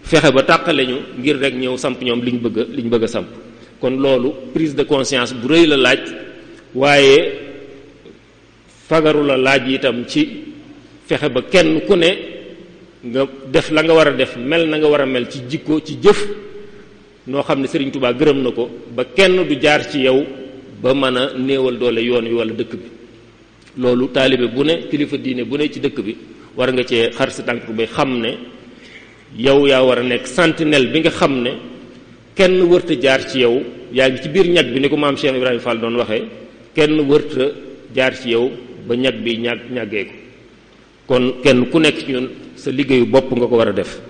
fexe ba tàqale ñu ngir rek ñëw samp ñoom liñ bëgg a samp. kon loolu prise de conscience bu rëy la laaj, waaye fagaru la laaj itam ci fexe ba kenn ku ne nga def la nga war a def, mel na nga war a mel ci jikko, ci jëf, noo xam ne Serigne Touba gërëm na ko, ba kenn du jaar ci yow ba mën a néewal doole yoon wi wala dëkk bi. loolu taalibe bu ne, kilifa diine bu ne ci dëkk bi war nga cee xar si tànk bay xam ne yow yaa war a nekk sentinelle bi nga xam ne kenn wërta jaar ci yow, yaa ngi ci biir ñag bi ni ko maam Cheikh Ibrahima Fall doon waxee, kenn wërta jaar ci yow ba ñag bi ñàggee ko. kon kenn ku nekk ci ñun sa liggéeyu bopp nga ko war a def.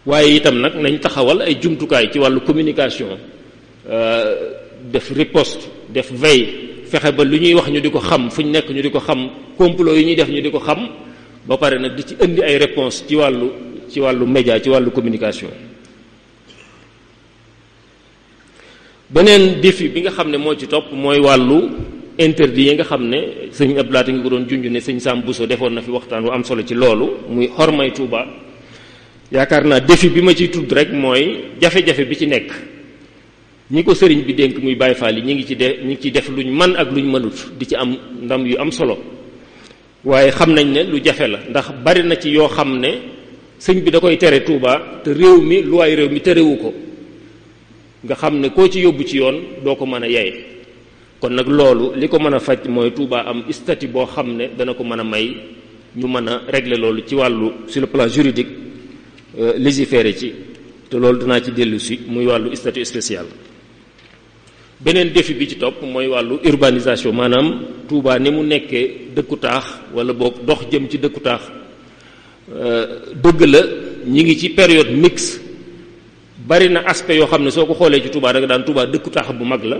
waaye itam nag nañ taxawal ay jumtukaay ci wàllu communication, def riposte def veille fexe ba lu ñuy wax ñu di ko xam fu ñu nekk ñu di ko xam complot yi ñuy def ñu di ko xam ba pare nag di ci indi ay réponse ci wàllu média ci wàllu communication. beneen défi bi nga xam ne moo ci topp mooy wàllu interdit yi nga xam ne sëñ Abdou Lahat ngi ko doon junj ne sëñ Sam Bousso defoon na fi waxtaan wu am solo ci loolu muy xormay Touba. yaakaar naa défi bi ma ciy tudd rek mooy jafe-jafe bi ci nekk ñi ko sëriñ bi dénk muy Baay Faal yi ñi ngi ciy def luñ man ak luñ mënut di ci am ndam yu am solo waaye xam nañ ne lu jafe la ndax bari na ci yoo xam ne sëñ bi da koy tere Touba te réew mi luwaay réew mi terewu ko nga xam ne koo ci yóbbu ci yoon doo ko mën a yey kon nag loolu li ko mën a faj mooy Touba am statut boo xam ne dana ko mën a may ñu mën a régler loolu ci wàllu sur le plan juridique légiférer ci te loolu dinaa ci dellu si muy wàllu statut spécial. beneen défi bi ci topp mooy wàllu urbanisation maanaam Touba ni mu nekkee dëkku taax wala boog dox jëm ci dëkku taax dëgg la ñi ngi ci période mixte bari na aspect yoo xam ne soo ko xoolee ci Touba da nga daan Touba dëkku taax bu mag la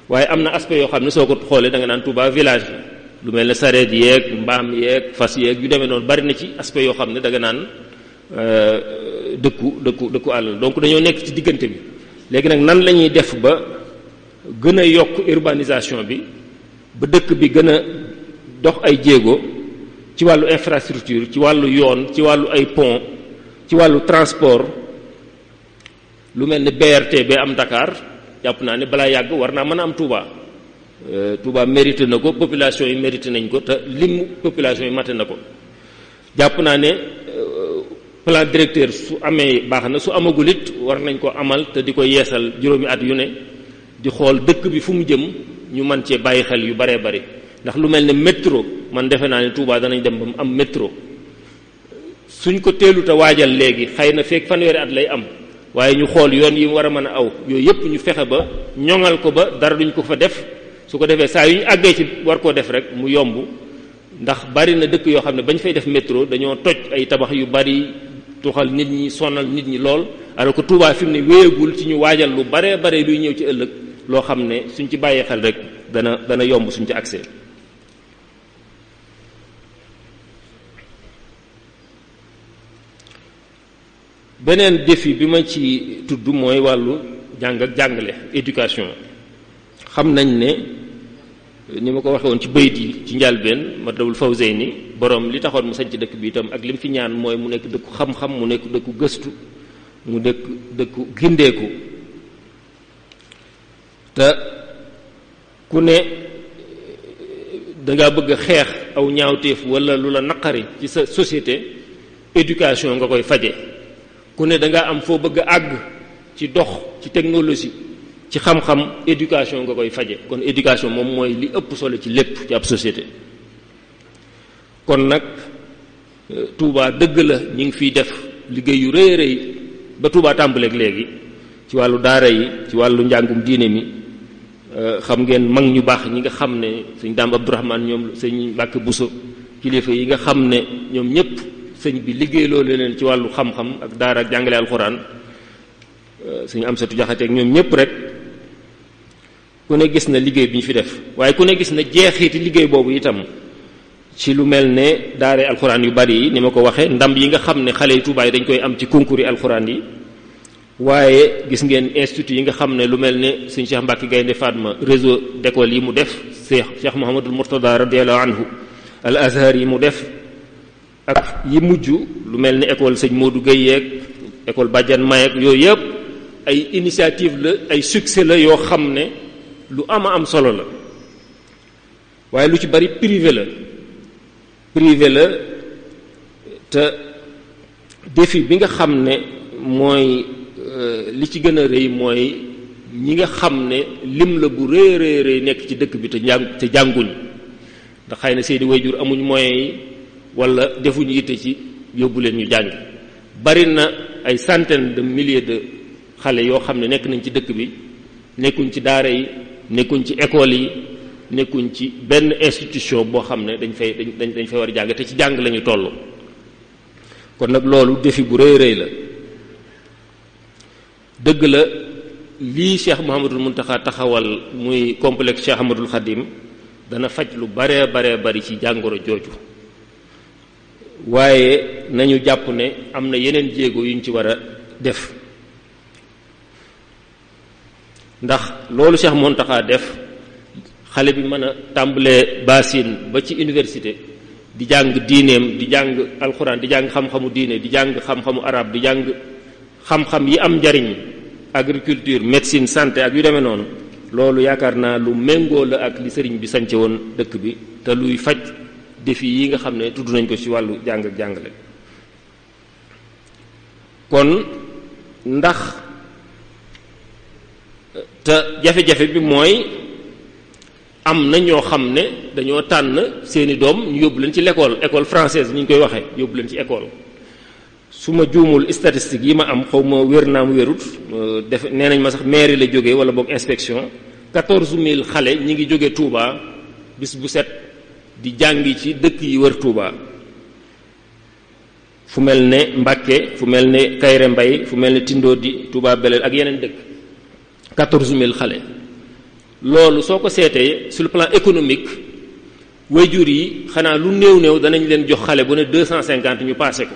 waaye am na aspect yoo xam ne soo ko xoolee da nga daan Touba village la lu mel ne sareet yeeg mbaam yeeg fas yeeg yu demee noonu bari na ci aspect yoo xam ne da nga naan dëkku àll donc dañoo nekk ci diggante bi léegi nag nan la ñuy def ba gën a yokk urbanisation bi ba dëkk bi gën a dox ay jéego ci wàllu infrastructure ci wàllu yoon ci wàllu ay pont ci wàllu transport lu mel ne BRT ba am Dakar jàpp naa ne balaa yàgg war naa mën a am Touba Touba mérité na ko population yi mérité nañ ko te lim population yi mate na ko jàpp naa ne plan directeur su amee baax na su amagul it war nañ ko amal te di ko yeesal juróomi at yu ne di xool dëkk bi fu mu jëm ñu mën cee bàyyi xel yu baree bari ndax lu mel ne métro man defe naa ne Touba danañ dem ba mu am métro suñ ko teelut a waajal léegi xëy na fekk fanweeri at lay am waaye ñu xool yoon yi mu war a mën a aw yooyu yëpp ñu fexe ba ñoŋal ko ba dara duñ ko fa def su ko defee saa yu ñu àggee ci war koo def rek mu yomb ndax bari na dëkk yoo xam ne bañ fay def métro dañoo toj ay tabax yu bari tuxal nit ñi sonal nit ñi lool alors que Touba fi mu ne wéyagul ci ñu waajal lu baree bare luy ñëw ci ëllëg loo xam ne suñ ci bàyyee xel rek dana yomb suñ ci accès. beneen défi bi ma ci tudd mooy wàllu jàng ak jàngale éducation xam nañ ne ni ma ko waxee woon ci bayit yi ci njàlbeen Matlabul Fawzayni borom li taxoon mu sañ ci dëkk bi itam ak li mu fi ñaan mooy mu nekk dëkku xam-xam mu nekk dëkku gëstu mu dëkku gindeeku te ku ne dangaa bëgg a xeex aw ñaawteef wala lu la naqari ci sa société éducation nga koy faje ku ne dangaa am foo bëgg a àgg ci dox ci technologie ci xam-xam éducation nga koy faje kon éducation moom mooy li ëpp solo ci lépp ci ab société kon nag Touba dëgg la ñu ngi fiy def liggéey yu rëy rëy ba Touba tàmbaleeg léegi ci wàllu daara yi ci wàllu njàngum diine mi xam ngeen mag ñu baax ñi nga xam ne sëñ Daam Abdourahmane ñoom sëñ Mbàkke Buso kilifa yi nga xam ne ñoom ñëpp sëñ bi liggéey loolu leen ci wàllu xam-xam ak daara ak jàngale alxuraan sëñ Amsatu Jaxate ak ñoom ñëpp rek ku ne gis na liggéey bi ñu fi def waaye ku ne gis na jeexiti liggéey boobu itam ci lu mel ne daare alxuraan yu bari yi ni ma ko waxee ndam yi nga xam ne xale yu Tuubaa yi dañ koy am ci concours yi alxuraan yi waaye gis ngeen institut yi nga xam ne lu mel ne sëñ Cheikh Mbacke Gaynde Fatma réseau d'école yi mu def Cheikh Mouhamadul Mourtada radiyallahu anhu al Azhar yi mu def ak yi mujj lu mel ne école sëñ Modou Gueye yeeg école Badiane Mayek yooyu yëpp ay initiative la ay succès la yoo xam ne lu am solo la waaye lu ci bari privé la te défi bi nga xam ne mooy li ci gën a rëy mooy ñi nga xam ne lim la bu rëy nekk ci dëkk bi te jànguñ ndax xëy na seeni wayjur amuñ moyens yi wala defuñu yitte ci yóbbu leen ñu jàng bari na ay centaines de milliers de xale yoo xam ne nekk nañ ci dëkk bi nekkuñ ci daara yi nekkuñ ci école yi nekkuñ ci benn institution boo xam ne dañ fay war a jàng te ci jàng lañu toll kon nag loolu défi bu rëy la dëgg la lii Cheikh Mouhamadul Mountakha taxawal muy complexe Cheikh Ahmadul Khadim dana faj lu baree bari ci jàngoro jooju, waaye nañu jàpp ne am na yeneen jéego yuñ ci war a def, ndax loolu Cheikh Mountakha def xale bi mën a tàmbalee basin ba ci université di jàng diineem, di jàng alxuraan, di jàng xam-xamu diine, di jàng xam-xamu arab, di jàng xam-xam yi am njariñ, agriculture, médecine, santé ak yu demee noonu. loolu yaakaar naa lu méngoo la ak li sëriñ bi sance woon dëkk bi te luy faj défi yi nga xam ne tudd nañ ko ci wàllu jàng ak jàngale. kon ndax te jafe-jafe bi mooy am na ñoo xam ne dañoo tànn seeni doom ñu yóbbu leen ci école française ni ñu koy waxee, yóbbu leen ci école. su ma juumul statistique yi ma am xaw ma wér naa mu wérut def nee nañ ma sax mairie la jógee wala boog inspection 14000 xale ñi ngi jóge Touba bis bu set di jàngi ci dëkk yi wër Touba, fu mel ne Mbacké, fu mel ne Kayre Mbay, fu mel ne Tindodi, Touba Belel ak yeneen dëkk. 14000 xale. loolu soo ko seetee sur le plan économique waajur yi xanaa lu néew danañ leen jox xale bu ne 250 ñu paase ko,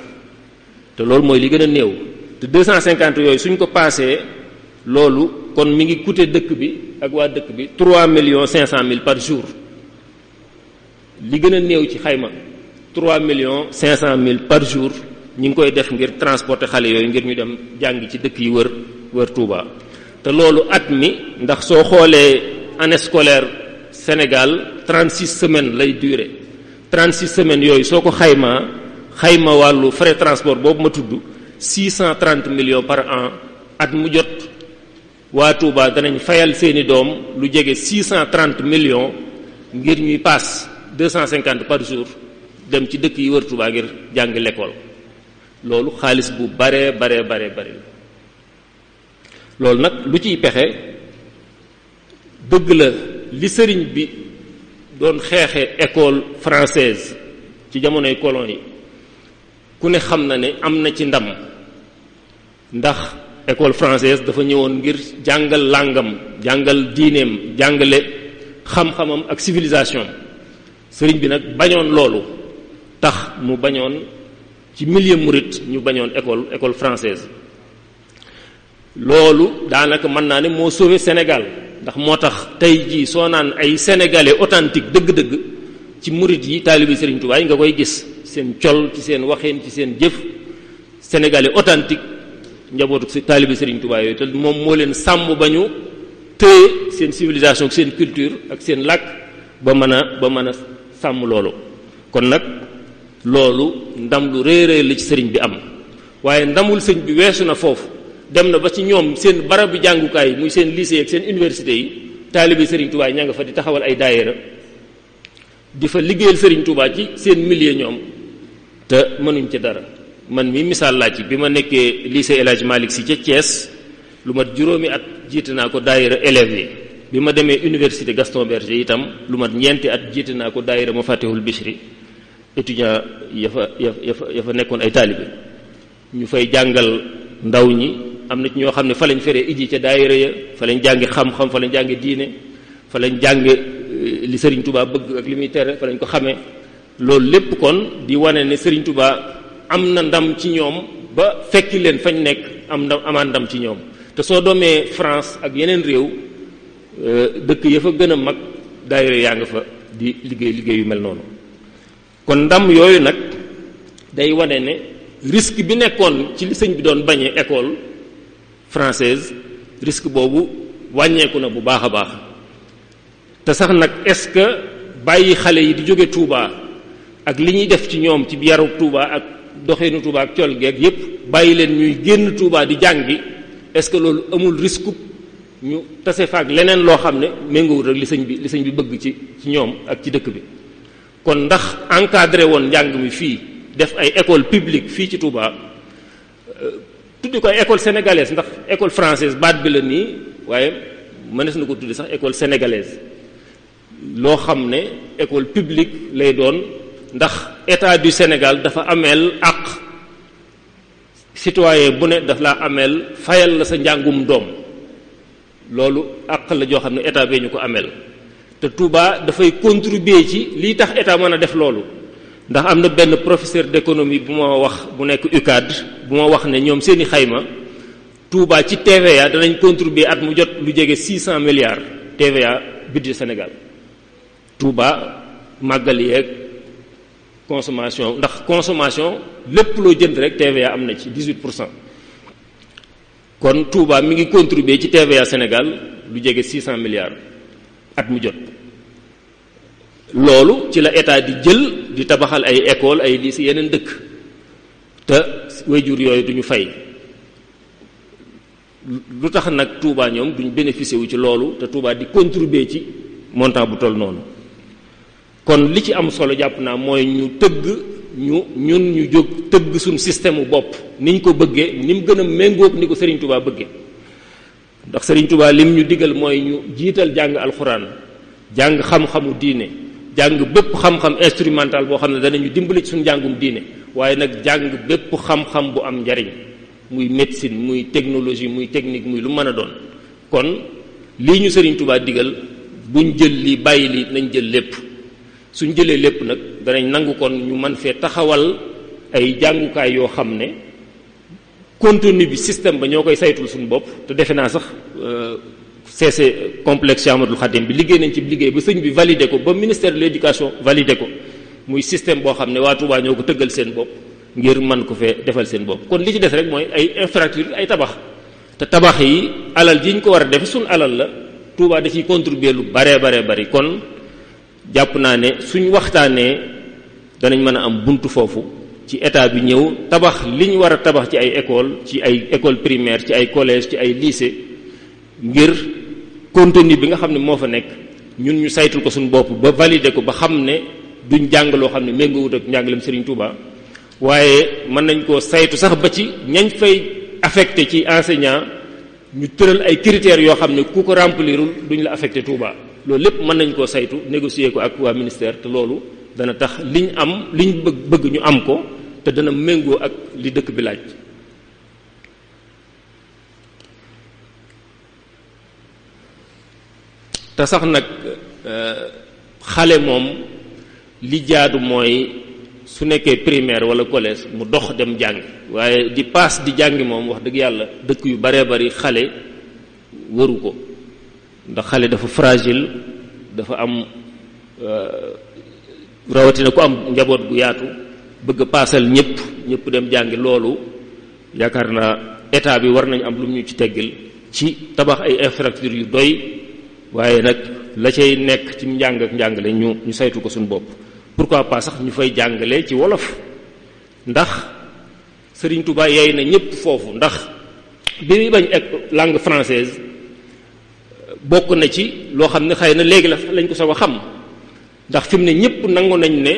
te loolu mooy li gën a néew. te 250 yooyu suñ ko paasee loolu kon mi ngi coûter dëkk bi ak waa dëkk bi 3,5 millions par jour. li gën a néew ci xayma 3,5 millions par jour ñi ngi koy def ngir transporter xale yooyu ngir ñu dem jàng ci dëkk yi wër Touba. te loolu at mi ndax soo xoolee année scolaire Sénégal 36 semaines lay durer, 36 semaines yooyu soo ko xayma wàllu frais transport boobu ma tudd 630 millions par an. at mu jot waa Touba danañ fayal seeni doom lu jege 630 millions ngir ñuy paas 250 par jour dem ci dëkk yi wër Touba ngir jàng l'école. loolu xaalis bu bare loolu nag lu ciy pexe dëgg la li sëriñ bi doon xeexe école française ci jamonoy colon yi ku ne xam na ne am na ci ndam, ndax école française dafa ñëwoon ngir jàngal làngam, jàngal diineem, jàngale xam-xamam ak civilisation. sëriñ bi nag bañoon loolu tax mu bañoon ci milieu murit ñu bañoon école française. loolu daanaka mën naa ne moo sauvé Sénégal, ndax moo tax tey jii soo naan ay sénégalais authentique dëgg-dëgg ci murit yi taalibi Sëriñ Tuubaa yi nga koy gis, seen col, ci seen waxeen, ci seen jëf. sénégalais authentique njabootu si taalibi Sëriñ Tuubaa yooyu te moom moo leen sàmm ba ñu téye seen civilisation ak seen culture ak seen làkk ba mën a sàmm loolu. kon nag loolu ndam lu réy la ci sëriñ bi am, waaye ndamul sëñ bi weesu na foofu. dem na ba ci ñoom seen barabu jàngukaay muy seen lycée ak seen université yi taalibi Serigne Touba ña nga fa di taxawal ay daayira di fa liggéeyal Serigne Touba ci seen milieu ñoom te mënuñ ci dara. man mi misaal laa ci bi ma nekkee lycée El Hadj Malick Sy ca Thiès lu mat juróomi at jiite naa ko daayira élèves yi. bi ma demee université Gaston Berger itam lu mat ñeenti at jiite naa ko daayira Mafatihul Bichri étudiant ya fa nekkoon ay taalibe ñu fay jàngal ndaw ñi. am na ci ñoo xam ne fa lañ feree iji ca daayira ya, fa lañ jàngi xam-xam, fa lañ jàngi diine, fa lañ jànge li Serigne Touba bëgg ak li muy tere, fa lañ ko xamee. loolu lépp kon di wane ne Serigne Touba am na ndam ci ñoom ba fekki leen fañ nekk amaan ndam ci ñoom. te soo doomee France ak yeneen réew dëkk ya fa gën a mag daayira yaa nga fa di liggéey yu mel noonu. kon ndam yooyu nag day wane ne risque bi nekkoon ci li sëñ bi doon bañee école française risque boobu wàññeeku na bu baax a baax. te sax nag est-ce que bàyyi xale yi di jóge Touba ak li ñuy def ci ñoom ci yaru Touba ak doxeenu Touba ak col geeg yépp bàyyi leen ñuy génn Touba di jàngi est-ce que loolu amul risque ñu tase faak leneen loo xam ne méngoowul rek li sëñ bi bëgg ci ñoom ak ci dëkk bi. kon ndax encadré woon njàng mi fii def ay école publique fii ci Touba tuddi ko ay école sénégalaise, ndax école française baat bi la nii waaye mënees na ko tuddi sax école sénégalaise. loo xam ne école publique lay doon ndax état du Sénégal dafa ameel àq citoyen bu ne daf laa ameel fayal la sa njàngum doom. loolu àq la joo xam ne état bee ñu ko ameel te Touba dafay contribuer ci lii tax état mën a def loolu ndax am na benn professeur d'économie bu ma wax bu nekk UCAD bu ma wax ne ñoom seeni xayma Touba ci TVA danañ contribuer at mu jot lu jege 600 milliards TVA budget Sénégal Touba màggal yeeg consommation ndax consommation lépp loo jënd rek TVA am na ci 18%. kon Touba mi ngi contribuer ci TVA Sénégal lu jege 600 milliards at mu jot loolu ci la état di jël di tabaxal ay école ay lycée yeneen dëkk te waajur yooyu duñu fay lu tax nag Touba ñoom duñ bénéficier wu ci loolu te Touba di contribuer ci montant bu toll noonu kon li ci am solo jàpp naa mooy ñu jóg tëgg suñ système u bopp niñ ko bëggee ni mu gën a méngóog ni ko Serigne Touba bëggee ndax Serigne Touba lim ñu digal mooy ñu jiital jàng alxuraan jàng xam-xamu diine jàng bépp xam-xam instrumental boo xam ne danañu dimbali ci suñu jàngum diine waaye nag jàng bépp xam-xam bu am njariñ muy médecine muy technologie muy technique muy lu mën a doon kon lii ñu Serigne Touba digal buñ jël lii bàyyi lii nañ jël lépp suñ jëlee lépp nag danañ nangu kon ñu mën fee taxawal ay jàngukaay yoo xam ne contenu bi système ba ñoo koy saytul suñu bopp te defe naa sax CC complexe Cheikh Ahmadoul Khadim bi liggéey nañ ci liggéey ba sëñ bi validé ko ba ministère de l'éducation validé ko muy système boo xam ne waa Touba ñoo ko tëggal seen bopp ngir mën ko fee defal seen bopp kon li ci des rek mooy ay infrastructure ay tabax te tabax yi alal ji ñu ko war a def suñ alal la Touba da ciy contribuer lu baree bari kon jàpp naa ne suñ waxtaanee danañ mën a am buntu foofu ci état bi ñëw tabax li ñu war a tabax ci ay école primaire ci ay collège ci ay lycée ngir contenu bi nga xam ne moo fa nekk ñun ñu saytul ko suñu bopp ba valider ko ba xam ne duñ jàng loo xam ne méngoowut ak njàngalem Serigne Touba waaye mën nañ koo saytu sax ba ci ñañ fay affecté ci enseignant ñu tëral ay critères yoo xam ne ku ko remplirul duñ la affecté Touba loolu lépp mën nañ koo saytu négocier ko ak waa ministère te loolu dana tax liñ bëgg ñu am ko te dana méngoo ak li dëkk bi laaj te sax nag xale moom li jaadu mooy su nekkee primaire wala collège mu dox dem jàngi waaye di paas di jàngi moom wax dëgg yàlla dëkk yu baree bari xale waru ko ndax xale dafa fragile dafa am rawatina ku am njaboot gu yaatu bëgg a paasal ñëpp dem jàngi loolu yaakaar naa état bi war nañ am lu ñu ci teggil ci tabax ay infrastructures yu doy waaye nag la cay nekk ci njàng ak njàngale ñu saytu ko suñu bopp pourquoi pas sax ñu fay jàngale ci wolof ndax Serigne Touba yeey na ñëpp foofu ndax bi muy bañ ak langue française bokk na ci loo xam ne xëy na léegi lañ ko soog a xam ndax fi mu ne ñëpp nangu nañ ne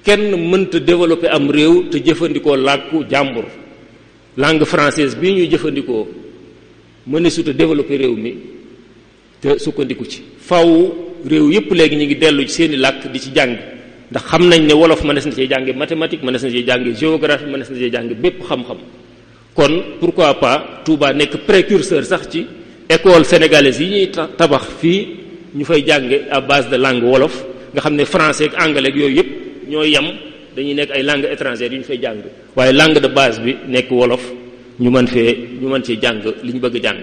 kenn mënta développer am réew te jëfandikoo làkku jàmbur langue française bii ñuy jëfandikoo mëneesut a développer réew mi te sukkandiku ci faw réew yëpp léegi ñu ngi dellu ci seeni làkk di ci jàng ndax xam nañ ne wolof mënees na cee jànge mathématique mënees na cee jànge géographie mënees na cee jànge bépp xam-xam kon pourquoi pas Touba nekk précurseur sax ci école sénégalaise yi ñuy tabax fii ñu fay jànge à base de langue wolof nga xam ne français ak anglais ak yooyu yëpp ñoo yem dañuy nekk ay langues étrangères yu ñu fay jàng waaye langue de base bi nekk wolof ñu mën cee jàng li ñu bëgg a jàng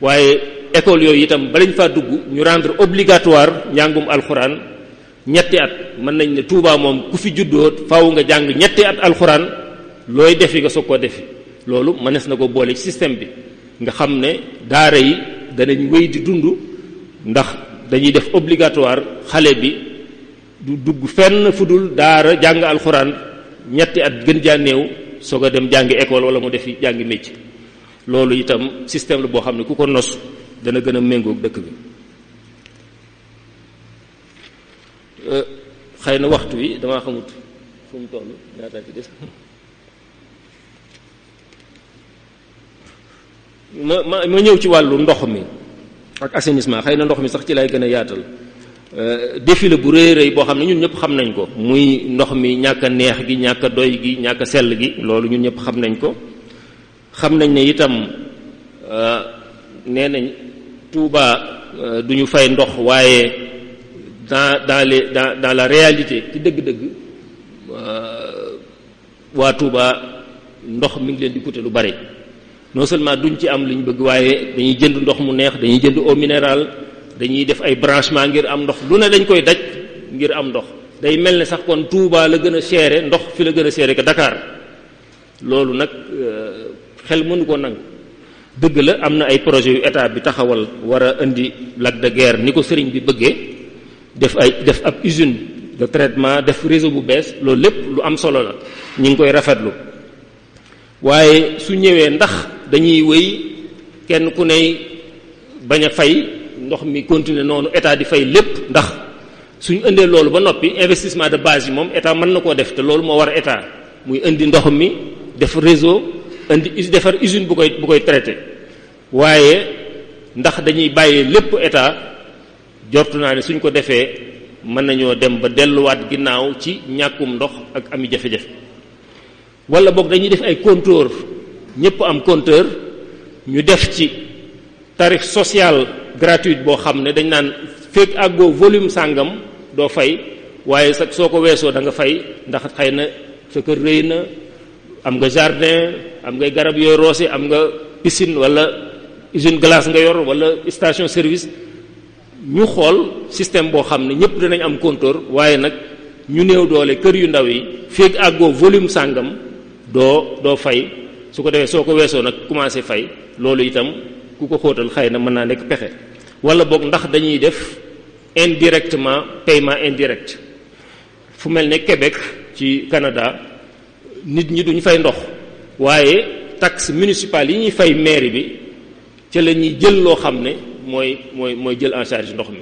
waaye école yooyu itam balañ faa dugg ñu rendre obligatoire njàngum alxuraan ñetti at mën nañ ne Touba moom ku fi juddoo faaw nga jàng ñetti at alxuraan looy defi nga soog koo defi loolu mënees na ko boole ci système bi nga xam ne daara yi danañ wéy di dund ndax dañuy def obligatoire xale bi du dugg fenn fu dul daara jàng alxuraan ñetti at gën jaa néew soog a dem jàngi école wala mu defi jàngi métier loolu itam système la boo xam ne ku ko nos dana gën a méngoog dëkk bi xëy na waxtu wi damaa xamut fu mu toll ñaata ci des ma ñëw ci wàllu ndox mi ak assainissement xëy na ndox mi sax ci lay gën a yaatal défi la bu rëy rëy boo xam ne ñun ñëpp xam nañ ko muy ndox mi ñàkk a neex gi ñàkk a doy gi ñàkk a sell gi loolu ñun ñëpp xam nañ ko xam nañ ne itam nee nañ Touba du ñu fay ndox waaye dans la réalité ci dëgg-dëgg waa Touba ndox mi ngi leen di coûter lu bari non seulement duñ ci am li ñu bëgg waaye dañuy jënd ndox mu neex dañuy jënd eau minérale dañuy def ay branchement ngir am ndox lu ne dañ koy daj ngir am ndox day mel ne sax kon Touba la gën a chéré ndox fi la gën a chéré que Dakar loolu nag xel mënu ko nangu dëgg la am na ay projet yu état bi taxawal war a indi lac de Guiers ni ko sëriñ bi bëggee def ab usine de traitement def réseau bu bees loolu lépp lu am solo la ñu ngi koy rafetlu waaye su ñëwee ndax dañuy wéy kenn ku ne bañ a fay ndox mi continuer noonu état di fay lépp ndax suñu indee loolu ba noppi investissement de base yi moom état mën na koo def te loolu moo war a état muy indi ndox mi def réseau indi defar usine bu koy traité waaye ndax dañuy bàyyi lépp état jortu naa ne suñ ko defee mën nañoo dem ba delluwaat ginnaaw ci ñàkkum ndox ak ami jafe-jafe wala boog dañuy def ay compteur ñëpp am compteur ñu def ci tarif social gratuit boo xam ne dañ naan fekk àggoo volume sàngam doo fay waaye sax soo ko weesoo da nga fay ndax xëy na sa kër rëy na am nga jardin am ngay garab yooyu roose am nga piscine wala usine glace nga yor wala station service ñu xool système boo xam ne ñëpp dinañ am compteur waaye nag ñu néew doole kër yu ndaw yi fekk àggoo volume sàngam doo fay su ko defee soo ko weesoo nag commencé fay loolu itam ku ko xóotal xëy na mën naa nekk pexe wala boog ndax dañuy def indirectement paiement indirect fu mel ne Québec ci Canada nit ñi duñ fay ndox waaye taxe municipale yi ñuy fay mairie bi ca la ñuy jël loo xam ne mooy jël en charge ndox mi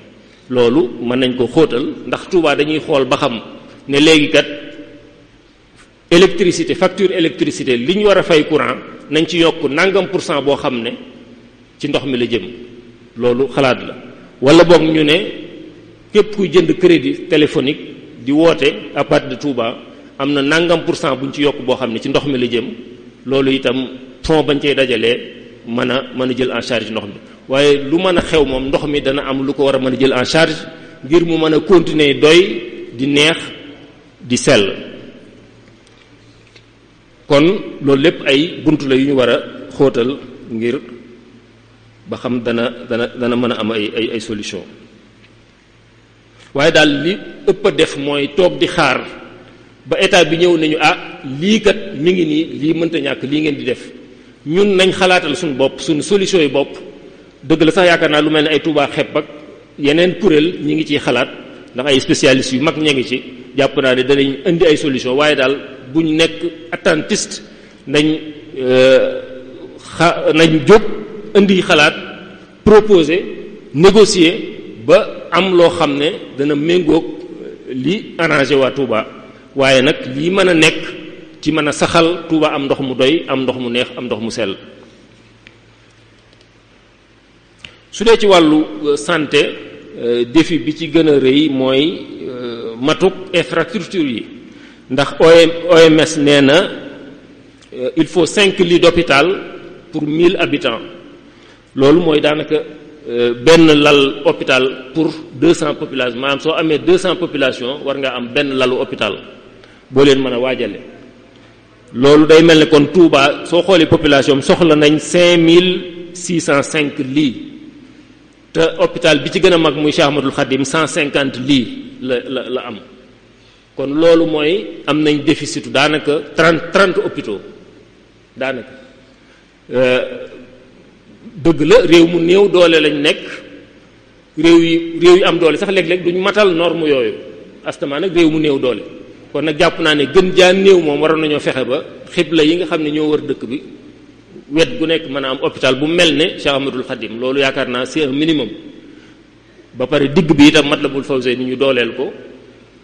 loolu mën nañ ko xóotal ndax Touba dañuy xool ba xam ne léegi kat électricité facture électricité li ñu war a fay courant nañ ci yokk nangam % boo xam ne ci ndox mi la jëm loolu xalaat la wala boog ñu ne képp kuy jënd crédit téléphonique di woote à partir de Touba am na nangam % buñ ci yokk boo xam ne ci ndox mi la jëm loolu itam fond bañ cey dajalee mën a jël en charge ndox mi waaye lu mën a xew moom ndox mi dana am lu ko war a mën a jël en charge ngir mu mën a continuer doy di neex di sell kon loolu lépp ay buntu la yu ñu war a xóotal ngir ba xam dana mën a am ay solution waaye daal li ëpp a def mooy toog di xaar ba état bi ñëw nañu lii kat mi ngi nii lii mënta ñàkk lii ngeen di def ñun nañ xalaatal suñu bopp suñu solution yi bopp dëgg la sax yaakaar naa lu mel ne ay Touba xepp ak yeneen kuréel ñi ngi ciy xalaat ndax ay spécialistes yu mag ña ngi ci jàpp naa ne danañ indi ay solution waaye daal buñ nekk attentiste nañ jóg indi xalaat proposer négocier ba am loo xam ne dana méngoog li arrangé waa Touba waaye nag lii mën a nekk ci mën a saxal Touba am ndox mu doy am ndox mu neex am ndox mu sell su dee ci wàllu santé défi bi ci gën a rëy mooy matuk infrastructure yi ndax OMS nee na il faut 5 lits d'hôpital pour 1000 habitants loolu mooy daanaka benn lal hôpital pour 200 population maanaam soo amee 200 population war nga am benn lalu hôpital boo leen mën a waajale loolu day mel ne kon Touba soo xoolee population soxla nañ 5605 lits te hôpital bi ci gën a mag muy Cheikh Ahmadoul Khadim 150 lits la am kon loolu mooy am nañ déficit daanaka 30 hôpitaux daanaka dëgg la réew mu néew doole lañ nekk réew yi am doole sax léeg-léeg duñ matal norme yooyu astama nag réew mu néew doole kon nag jàpp naa ne gën jaa néew moom waroon nañoo fexe ba xibla yi nga xam ne ñoo wër dëkk bi wet gu nekk mën a am hôpital bu mel ne Cheikh Ahmadoul Khadim loolu yaakaar naa c'est un minimum ba pare digg bi itam Matlabul Fawzayni ñu dooleel ko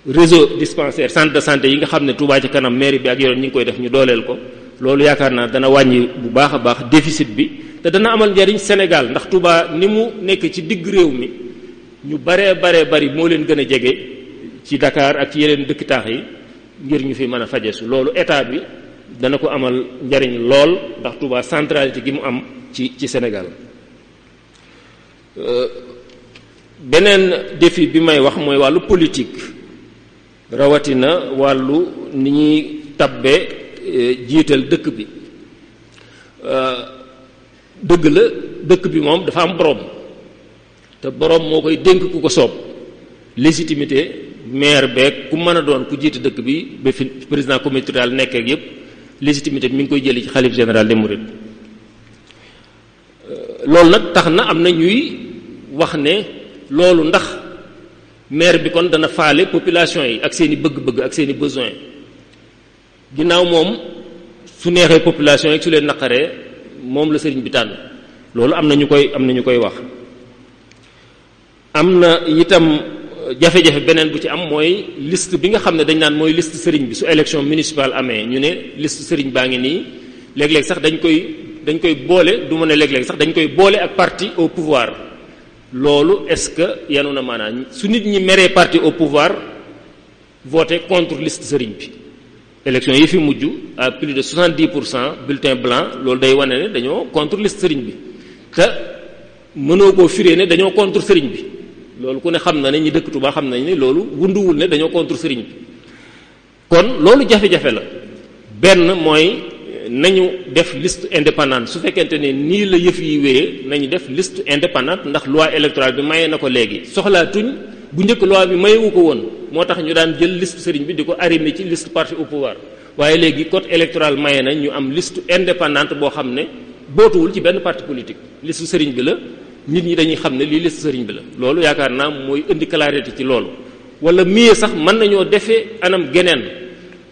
réseau dispensaire centre de santé yi nga xam ne Touba ci kanam mairie bi ak yoon ñi ngi koy def ñu dooleel ko loolu yaakaar naa dana wàññi bu baax a baax déficit bi te dana amal njariñ Sénégal ndax Touba ni mu nekk ci digg réew mi ñu baree bari moo leen gën a jege ci Dakar ak ci yeneen dëkk taax yi ngir ñu fi mën a fajesu loolu état bi dana ko amal njariñ lool ndax Touba centralité gi mu am ci Sénégal beneen défi bi may wax mooy wàllu politique rawatina wàllu ni ñuy tabbe jiital dëkk bi dëgg la dëkk bi moom dafa am borom te borom moo koy dénk ku ko soob légitimité maire beeg ku mën a doon ku jiite dëkk bi ba fi président communauté rurale nekk ak yépp légitimité bi mi ngi koy jëli ci xalif général des mourides loolu nag tax na am na ñuy wax ne loolu ndax maire bi kon dana faale population yi ak seeni bëgg-bëgg ak seeni besoin ginnaaw moom su neexee population yi su leen naqaree moom la sëriñ bi tànn loolu am na ñu koy wax am na itam jafe-jafe beneen bu ci am mooy liste bi nga xam ne dañ naan mooy liste sëriñ bi su élection municipale amee ñu ne liste sëriñ baa ngi nii léeg-léeg sax dañ koy boole du ma ne léeg-léeg sax dañ koy boole ak parti au pouvoir loolu est-ce que yanu na maanaam su nit ñi meree parti au pouvoir voter contre liste sëriñ bi élection yi fi mujj à plus de 70% bulletin blanc loolu day wane ne dañoo contre liste sëriñ bi te mënoo koo firee ne dañoo contre sëriñ bi loolu ku ne xam na ne ñi dëkk Touba xam nañ ne loolu wunduwul ne dañoo contre sëriñ bi kon loolu jafe-jafe la benn mooy nañu def liste indépendante su fekkente ne nii la yëf yi wéyee nañu def liste indépendante ndax loi électorale bi maye na ko léegi soxlaatuñ bu njëkk loi bi mayewu ko woon moo tax ñu daan jël liste sëriñ bi di ko arrimer ci liste parti au pouvoir waaye léegi code électoral maye na ñu am liste indépendante boo xam ne bootuwul ci benn parti politique liste sëriñ bi la nit ñi dañuy xam ne lii liste sëriñ bi la loolu yaakaar naa mooy indi clarté ci loolu wala mieux sax mën nañoo defee anam geneen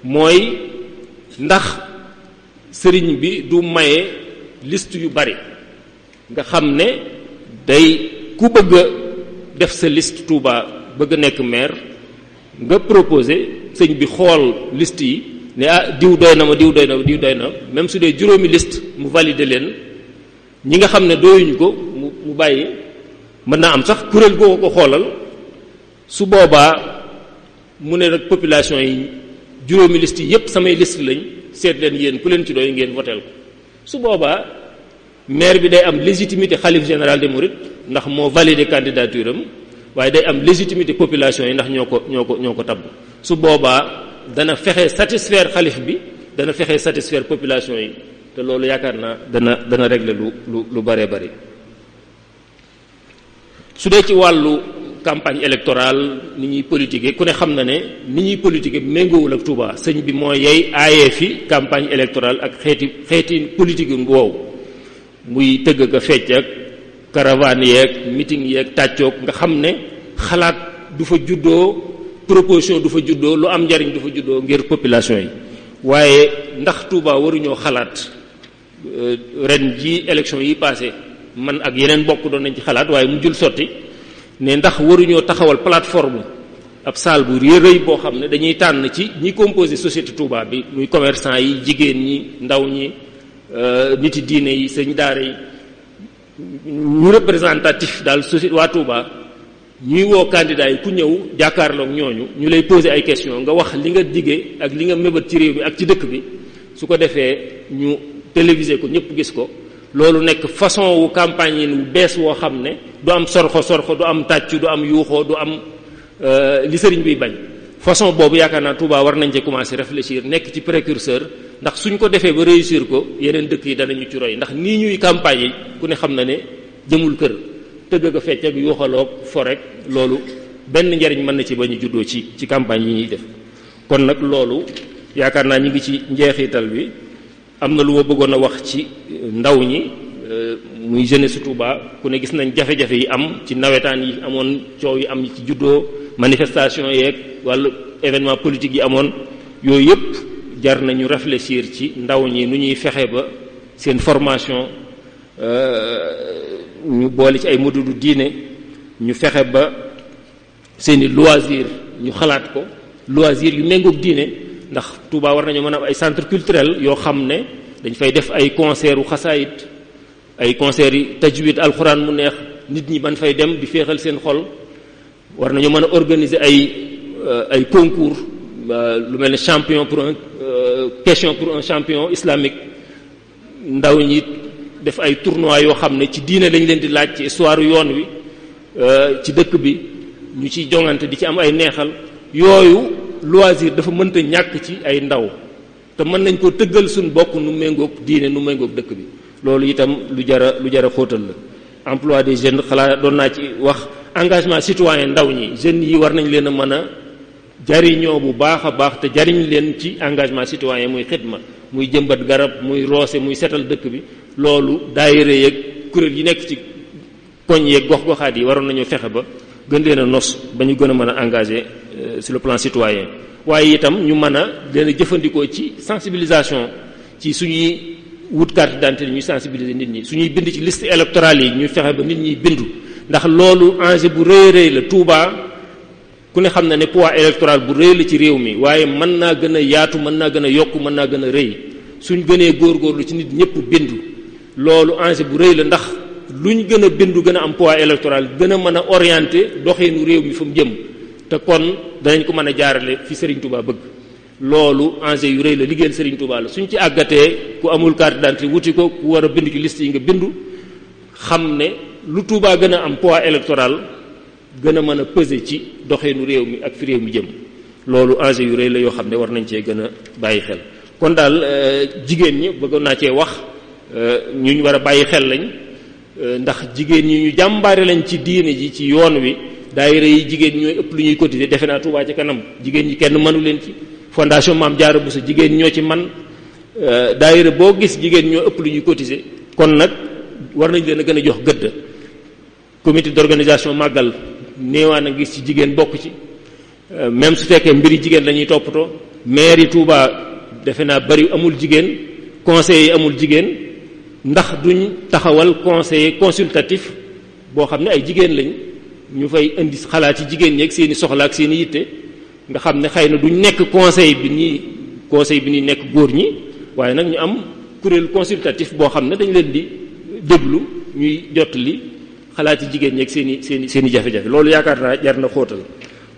mooy ndax sëriñ bi du maye liste yu bari nga xam ne day ku bëgg a def sa liste Touba bëgg a nekk maire nga proposé sëñ bi xool liste yi ne diw doy na ma diw doy na diw doy na même su dee juróomi liste mu valider leen ñi nga xam ne doyuñu ko mu bàyyi mën naa am sax kuréel goo ko xoolal su boobaa mu ne nag population yi juróomi liste yi yépp samay liste lañ seet leen yéen ku leen ci doy ngeen voteel ko su boobaa maire bi day am légitimité xalif général des mourides ndax moo validé candidature am waaye day am légitimité population yi ndax ñoo ko tabb su boobaa dana fexe satisfaire xalif bi dana fexe satisfaire population yi te loolu yaakaar naa dana régler lu baree bari su dee ci wàllu campagne électorale ni ñuy politiquer ku ne xam na ne ni ñuy politiquer méngoowul ak Touba sëñ bi moo yey aayee fi campagne électorale ak xeeti politique woowu muy tëgg ka fecc ak caravane yeeg meeting yeeg tàccoog nga xam ne xalaat du fa juddoo proposition du fa juddoo lu am njariñ du fa juddoo ngir population yi waaye ndax Touba waruñoo xalaat ren ji élection yi passé man ak yeneen bokk doon nañ ci xalaat waaye mu jul sotti ne ndax waruñoo taxawal plateforme ab salle bu rëy boo xam ne dañuy tànn ci ñi composé société Touba bi muy commerçant yi jigéen ñi ndaw ñi niti diine yi sëñ daara yi ñu représentatif daal société waa Touba ñuy woo candidat yi ku ñëw jàkkaarloog ñooñu ñu lay poser ay questions nga wax li nga diggee ak li nga mébét ci réew mi ak ci dëkk bi su ko defee ñu téléviser ko ñëpp gis ko loolu nekk façon wu campagne yi wu bees woo xam ne du am sorxo du am tàccu du am yuuxoo du am li sëriñ biy bañ façon boobu yaakaar naa Touba war nañ ci commencer réfléchir nekk ci précurseur ndax suñ ko defee ba réussir ko yeneen dëkk yi danañu ci roy ndax nii ñuy campagne yi ku ne xam na ne jëmul kër tëgg ko fecc ak yuuxaloog fo rek loolu benn njariñ mën na ci bañu juddoo ci campagne yi ñuy def kon nag loolu yaakaar naa ñi ngi ci njeexital bi am na lu ma bëggoon a wax ci ndaw ñi muy jeunesse Touba ku ne gis nañ jafe-jafe yi am ci nawetaan yi amoon coow yi am ci juddoo manifestation yeeg wala événement politique yi amoon yooyu yëpp jar nañu réfléchir ci ndaw ñi nu ñuy fexe ba seen formation ñu boole ci ay modules diine ñu fexe ba seeni loisir ñu xalaat ko loisir yu méngoog diine ndax Touba war nañu mën a am ay centre culturel yoo xam ne dañ fay def ay concert u xasaayit ay concert yi tajwid alxuraan mu neex nit ñi ban fay dem di féexal seen xol war nañu mën a organiser ay concours lu mel ne champion pour un question pour un champion islamique ndaw ñi def ay tournois yoo xam ne ci diine lañ leen di laaj ci histoire yoon wi ci dëkk bi ñu ciy jongante di ci am ay neexal yooyu loisir dafa mënta ñàkk ci ay ndaw te mën nañ ko tëggal suñ bokk nu méngoog diine nu méngoog dëkk bi loolu itam lu jara xóotal la emploi des jeunes xalaat doon naa ci wax engagement citoyen ndaw ñi jeunes yi war nañ leen a mën a jariñoo bu baax a baax te jariñ leen ci engagement citoyen muy xidma muy jëmbat garab muy roose muy setal dëkk bi loolu daayira yeeg kuréel yi nekk ci koñ yeeg gox-goxaat yi waroon nañu fexe ba gën leen a nos ba ñu gën a mën a engagé sur le plan citoyen waaye itam ñu mën a leen a jëfandikoo ci sensibilisation ci suñuy wut carte d'identité ñuy sensibiliser nit ñi suñuy bind ci liste électorale yi ñu fexe ba nit ñi bindu ndax loolu enjeu bu rëy rëy la Touba ku ne xam na ne poids électoral bu rëy la ci réew mi waaye mën naa gën a yaatu mën naa gën a yokk mën naa gën a rëy suñ gënee góorgóorlu ci nit ñëpp bindu loolu enjeu bu rëy la ndax luñ gën a bindu gën a am poids électoral gën a mën a orienter doxeenu réew mi fa mu jëm te kon danañ ko mën a jaarale fi Serigne Touba bëgg loolu enjeu yu rëy la liggéeyal Serigne Touba la suñ ci àggatee ku amul carte d'identité wuti ko ku war a bindu ci liste yi nga bindu xam ne lu Touba gën a am poids électoral gën a mën a peser ci doxeenu réew mi ak fi réew mi jëm loolu enjeu yu rëy la yoo xam ne war nañ cee gën a bàyyi xel kon daal jigéen ñi bëggoon naa cee wax ñu war a bàyyi xel lañ ndax jigéen ñi ñu jàmbaare lañ ci diine ji ci yoon wi daayira yi jigéen ñooy ëpp lu ñuy cotiser defe naa Touba ci kanam jigéen ñi kenn mënu leen ci fondation Maam Jaara Bousso jigéen ñoo ci man daayira boo gis jigéen ñoo ëpp lu ñuy cotiser kon nag war nañ leen a gën a jox gëdd comité d'organisation màggal néewaan a gis ci jigéen bokk ci même su fekkee mbiri jigéen la ñuy toppatoo maire yi Touba defe naa bari amul jigéen conseil yi amul jigéen ndax duñ taxawal conseiller consultatif boo xam ne ay jigéen lañ ñu fay indi xalaat ci jigéen ñi ak seeni soxla ak seeni yitte nga xam ne xëy na duñ nekk conseil bi nii nekk góor ñi waaye nag ñu am kuréel consultatif boo xam ne dañ leen di déglu ñuy jottali xalaat ci jigéen ñi ak seeni jafe-jafe loolu yaakaar naa jar na xóotal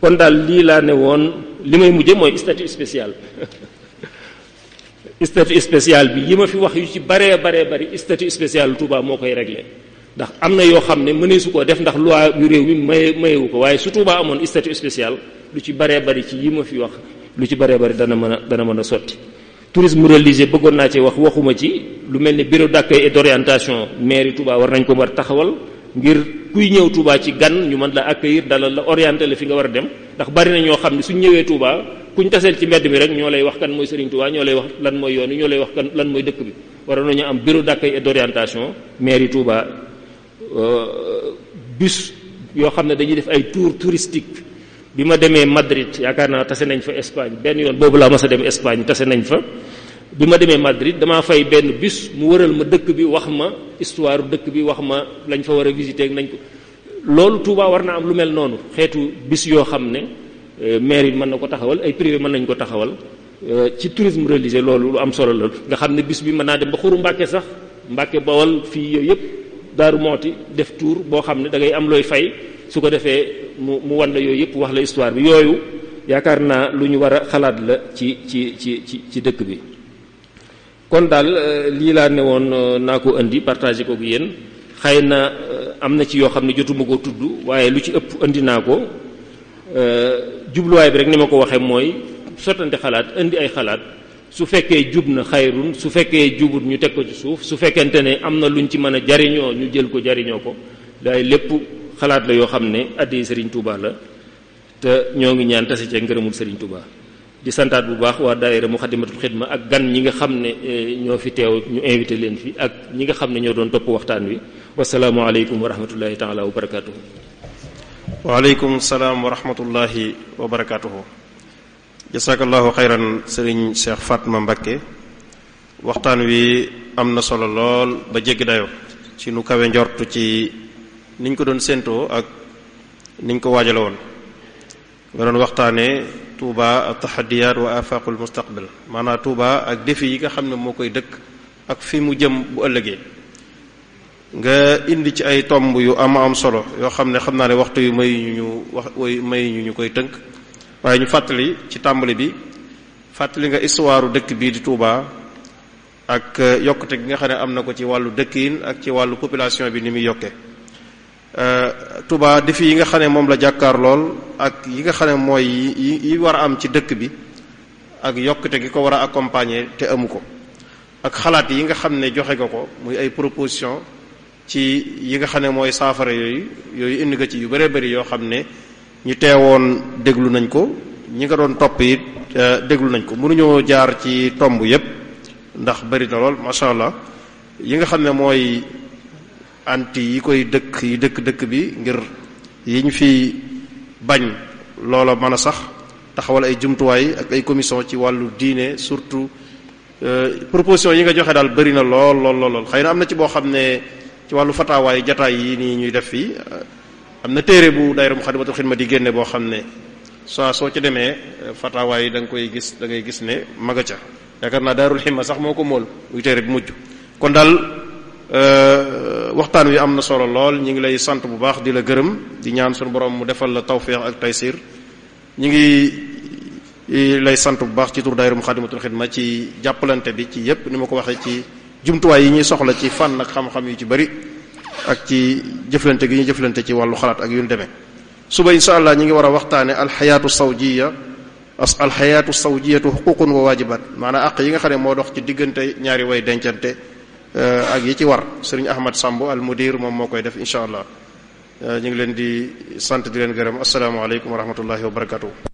kon daal lii laa ne woon li may mujje mooy statut spécial statut spécial bi yi ma fi wax yu ci bari statut spécial Touba moo koy réglé ndax am na yoo xam ne mëneesu koo def ndax loi yu réew mi mayewu ko waaye su Touba amoon statut spécial lu ci bari ci yi ma fi wax lu ci bari dana mën a sotti tourisme religieux bëggoon naa ci waxuma ci lu mel ni bureau d'accueil et d'orientation mairie Touba war nañ ko war taxawal ngir kuy ñëw Touba ci gan ñu mën la accueillir dalal la orienter la fi nga war a dem ndax bari na ñoo xam ne suñ ñëwee Touba kuñ taseel ci mbedd mi rek ñoo lay wax kan mooy Serigne Touba ñoo lay wax lan mooy yoon wi ñoo lay wax kan lan mooy dëkk bi waroon nañu am bureau d'accueil et d'orientation mairie Touba bus yoo xam ne dañuy def ay tour touristique bi ma demee Madrid yaakaar naa tase nañ fa Espagne benn yoon boobu laa mas a dem Espagne tase nañ fa bi ma demee Madrid damaa fay benn bus mu wëral ma dëkk bi wax ma histoire dëkk bi wax ma lañ fa war a visiter nañ ko loolu Touba war na am lu mel noonu xeetu bis yoo xam ne mairie mën na ko taxawal ay privé mën nañ ko taxawal ci tourisme religieux loolu lu am solo la nga xam ne bis bi mën naa dem ba xuru Mbàkke sax Mbàkke Bawol fii yooyu yëpp Daaru Mooti def tour boo xam ne da ngay am looy fay su ko defee mu wan la yooyu yëpp wax la histoire bi yooyu yaakaar naa lu ñu war a xalaat la ci dëkk bi kon daal lii laa ne woon naa ko indi partagé ko ak yéen xëy na am na ci yoo xam ne jotuma ko tudd waaye lu ci ëpp indi naa ko jubluwaay bi rek ni ma ko waxee mooy sottante xalaat indi ay xalaat su fekkee jub na xayrun su fekkee jubut ñu teg ko ci suuf su fekkente ne am na luñ ci mën a jariñoo ñu jël ko jariñoo ko waaye lépp xalaat la yoo xam ne addi Serigne Touba la te ñoo ngi ñaan tase cee ngërëmul Serigne Touba di santaat bu baax waa daayira Muxaddamatul Xidma ak gan ñi nga xam ne ñoo fi teew ñu invité leen fi ak ñi nga xam ne ñoo doon topp waxtaan wi wasalaamu aleykum wa rahmatullahi taala wa barakatuhu waaleykum salaam wa rahmatullahi wa barakatuhu jasakallahu xayran sëriñ Cheikh Fatma Mbacké waxtaan wi am na solo lool ba jéggi dayo ci nu kawe njortu ci niñ ko doon séentoo ak niñ ko waajale woon nga doon waxtaane Touba at-tahaddiyaat wa afaqul mustaqbal maanaam Touba ak défi yi nga xam ne moo koy dëkk ak fi mu jëm bu ëllëgee nga indi ci ay tomb yu am solo yoo xam ne xam naa ne waxtu yu may ñu koy tënk waaye ñu fàttali ci tàmbali bi fàttali nga histoire dëkk bii di Touba ak yokkute gi nga xam ne am na ko ci wàllu dëkkiin ak ci wàllu population bi ni muy yokkee Touba défi yi nga xam ne moom la jàkkaar lool ak yi nga xam ne mooy yi war a am ci dëkk bi ak yokkute gi ko war a accompagner te amu ko ak xalaat yi nga xam ne joxe nga ko muy ay proposition ci yi nga xam ne mooy saafara yooyu indi nga ci yu bëree bëri yoo xam ne ñi teewoon déglu nañ ko ñi nga doon topp it déglu nañ ko mënuñoo jaar ci tomb yépp ndax bëri na lool macha allah yi nga xam ne mooy anti yi koy dëkk bi ngir yi ñu fi bañ loola mën a sax taxawal ay jumtuwaay ak ay commission ci wàllu diine surtout proposition yi nga joxe daal bëri na lool xëy na am na ci boo xam ne ci wàllu fataawaay jataay yi nii ñuy def fii am na téere bu daayira Muxaddamatul Xidma di génne boo xam ne soo ci demee fataawaay yi da ngay gis ne maga ca yaakaar naa Daarul Himma sax moo ko mool muy téere bi mujj kon daal waxtaan wi am na solo lool ñu ngi lay sant bu baax di la gërëm di ñaan suñu borom mu defal la tawfiq ak taysir ñu ngi lay sant bu baax ci tur daayira Muxaddamatul Xidma ci jàppalante bi ci yépp ni ma ko waxee ci jumtuwaay yi ñuy soxla ci fànn ak xam-xam yu ci bari ak ci jëflante gi ñuy jëflante ci wàllu xalaat ak yu ñu demee suba insha allah ñu ngi war a waxtaane alxayaatu sawjiyatu xuququn wa waajibaat maanaam àq yi nga xam ne moo dox ci diggante ñaari way dencante ak yi ci war sëriñ Ahmad Samb al mudir moom moo koy def insha allah ñu ngi leen di sant di leen gërëm asalaamaaleykum wa rahmatullahi wa barakatuh